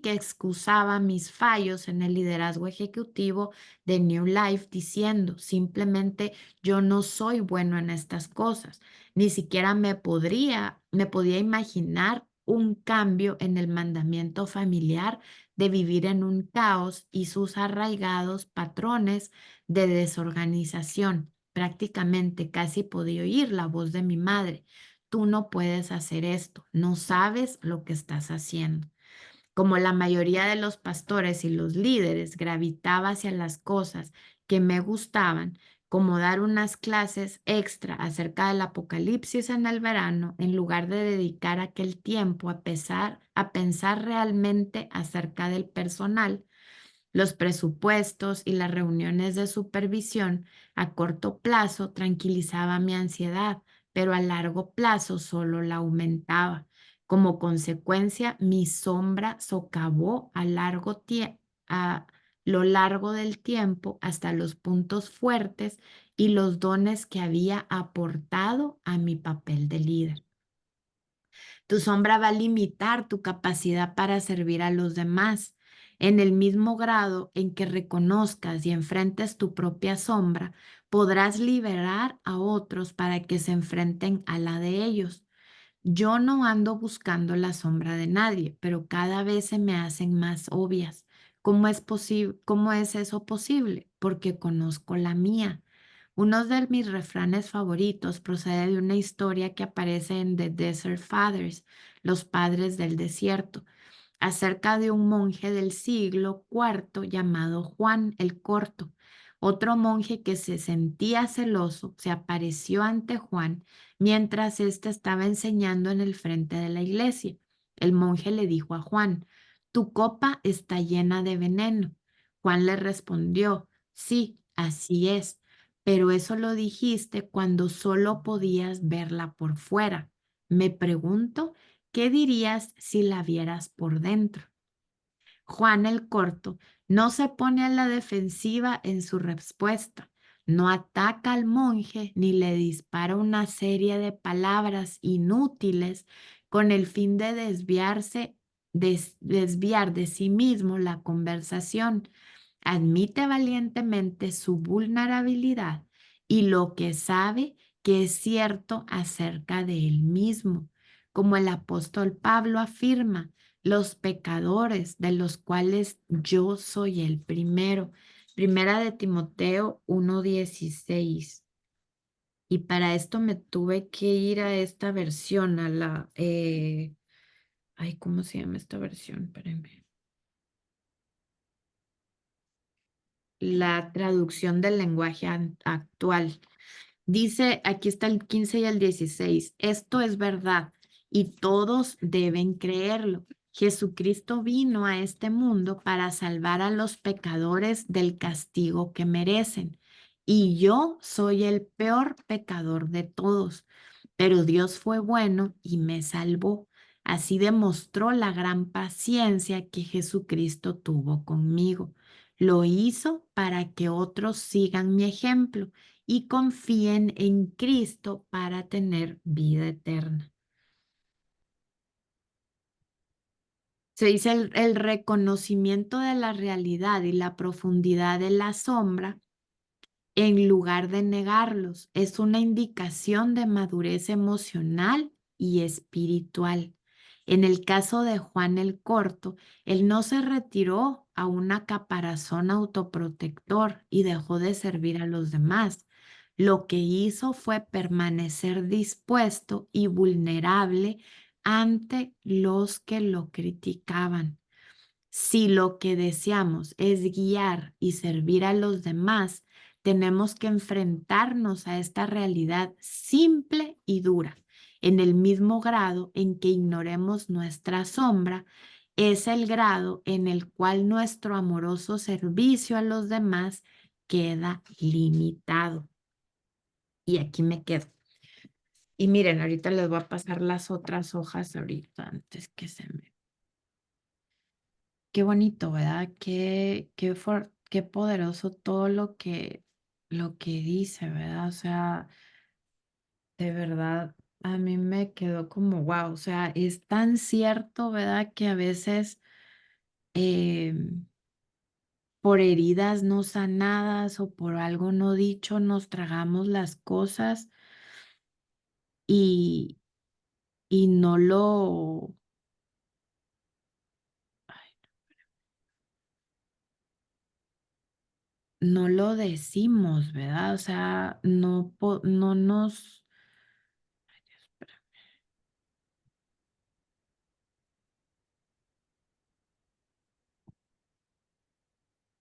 excusaba mis fallos en el liderazgo ejecutivo de New Life diciendo, simplemente yo no soy bueno en estas cosas. Ni siquiera me podía imaginar un cambio en el mandamiento familiar de vivir en un caos y sus arraigados patrones de desorganización. Prácticamente casi podía oír la voz de mi madre. Tú no puedes hacer esto, no sabes lo que estás haciendo. Como la mayoría de los pastores y los líderes, gravitaba hacia las cosas que me gustaban, como dar unas clases extra acerca del apocalipsis en el verano, en lugar de dedicar aquel tiempo a pensar realmente acerca del personal. Los presupuestos y las reuniones de supervisión a corto plazo tranquilizaban mi ansiedad, pero a largo plazo solo la aumentaba. Como consecuencia, mi sombra socavó a lo largo del tiempo hasta los puntos fuertes y los dones que había aportado a mi papel de líder. Tu sombra va a limitar tu capacidad para servir a los demás. En el mismo grado en que reconozcas y enfrentes tu propia sombra, podrás liberar a otros para que se enfrenten a la de ellos. Yo no ando buscando la sombra de nadie, pero cada vez se me hacen más obvias. ¿Cómo es eso posible? Porque conozco la mía. Uno de mis refranes favoritos procede de una historia que aparece en The Desert Fathers, Los Padres del Desierto, acerca de un monje del siglo IV llamado Juan el Corto. Otro monje que se sentía celoso se apareció ante Juan mientras éste estaba enseñando en el frente de la iglesia. El monje le dijo a Juan, tu copa está llena de veneno. Juan le respondió, sí, así es, pero eso lo dijiste cuando solo podías verla por fuera. Me pregunto, ¿qué dirías si la vieras por dentro? Juan el Corto no se pone a la defensiva en su respuesta, no ataca al monje ni le dispara una serie de palabras inútiles con el fin de desviar de sí mismo la conversación. Admite valientemente su vulnerabilidad y lo que sabe que es cierto acerca de él mismo. Como el apóstol Pablo afirma, los pecadores de los cuales yo soy el primero. Primera de Timoteo 1:16. Y para esto me tuve que ir a esta versión, a la, ay, ¿cómo se llama esta versión? Espérenme. La traducción del lenguaje actual. Dice, aquí está el 15 y el 16. Esto es verdad y todos deben creerlo. Jesucristo vino a este mundo para salvar a los pecadores del castigo que merecen. Y yo soy el peor pecador de todos, pero Dios fue bueno y me salvó. Así demostró la gran paciencia que Jesucristo tuvo conmigo. Lo hizo para que otros sigan mi ejemplo y confíen en Cristo para tener vida eterna. Se dice el reconocimiento de la realidad y la profundidad de la sombra en lugar de negarlos. Es una indicación de madurez emocional y espiritual. En el caso de Juan el Corto, él no se retiró a una caparazón autoprotector y dejó de servir a los demás. Lo que hizo fue permanecer dispuesto y vulnerable ante los que lo criticaban. Si lo que deseamos es guiar y servir a los demás, tenemos que enfrentarnos a esta realidad simple y dura. En el mismo grado en que ignoremos nuestra sombra, es el grado en el cual nuestro amoroso servicio a los demás queda limitado. Y aquí me quedo. Y miren, ahorita les voy a pasar las otras hojas ahorita antes que se me... Qué bonito, ¿verdad? Qué poderoso todo lo que dice, ¿verdad? O sea, de verdad, a mí me quedó como, wow, o sea, es tan cierto, ¿verdad? Que a veces eh, por heridas no sanadas o por algo no dicho nos tragamos las cosas y, y no lo decimos, ¿verdad? O sea, no nos...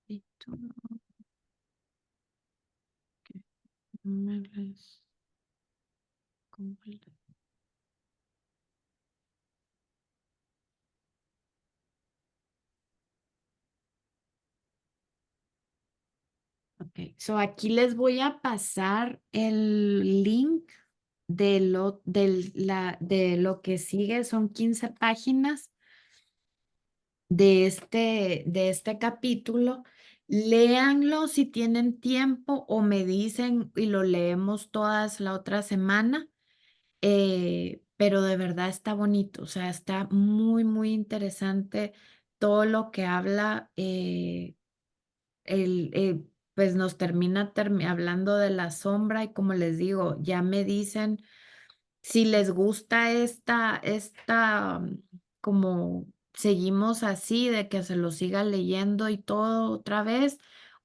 Título que no me les comparto. Ok, so aquí les voy a pasar el link de lo que sigue, son 15 páginas de este capítulo. Léanlo si tienen tiempo o me dicen y lo leemos todas la otra semana. Pero de verdad está bonito, o sea, está muy, muy interesante todo lo que habla. Pues nos termina hablando de la sombra y como les digo, ya me dicen si les gusta como seguimos así, de que se lo siga leyendo y todo otra vez,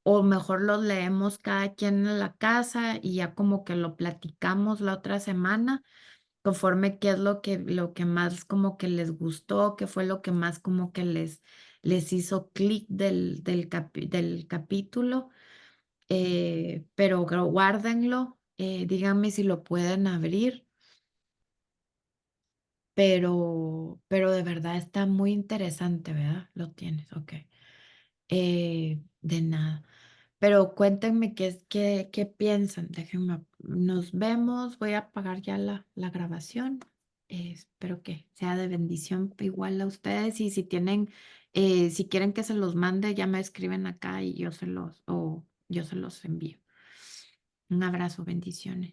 o mejor los leemos cada quien en la casa y ya como que lo platicamos la otra semana conforme qué es lo que más como que les gustó, qué fue lo que más como que les hizo clic del capítulo. pero guárdenlo, díganme si lo pueden abrir, pero de verdad está muy interesante, ¿verdad? Lo tienes, okey. De nada. Pero cuéntenme qué piensan, déjenme nos vemos, voy a apagar ya la grabación. Espero que sea de bendición igual a ustedes, y si tienen, si quieren que se los mande, ya me escriben acá y yo se los envío. Un abrazo, bendiciones.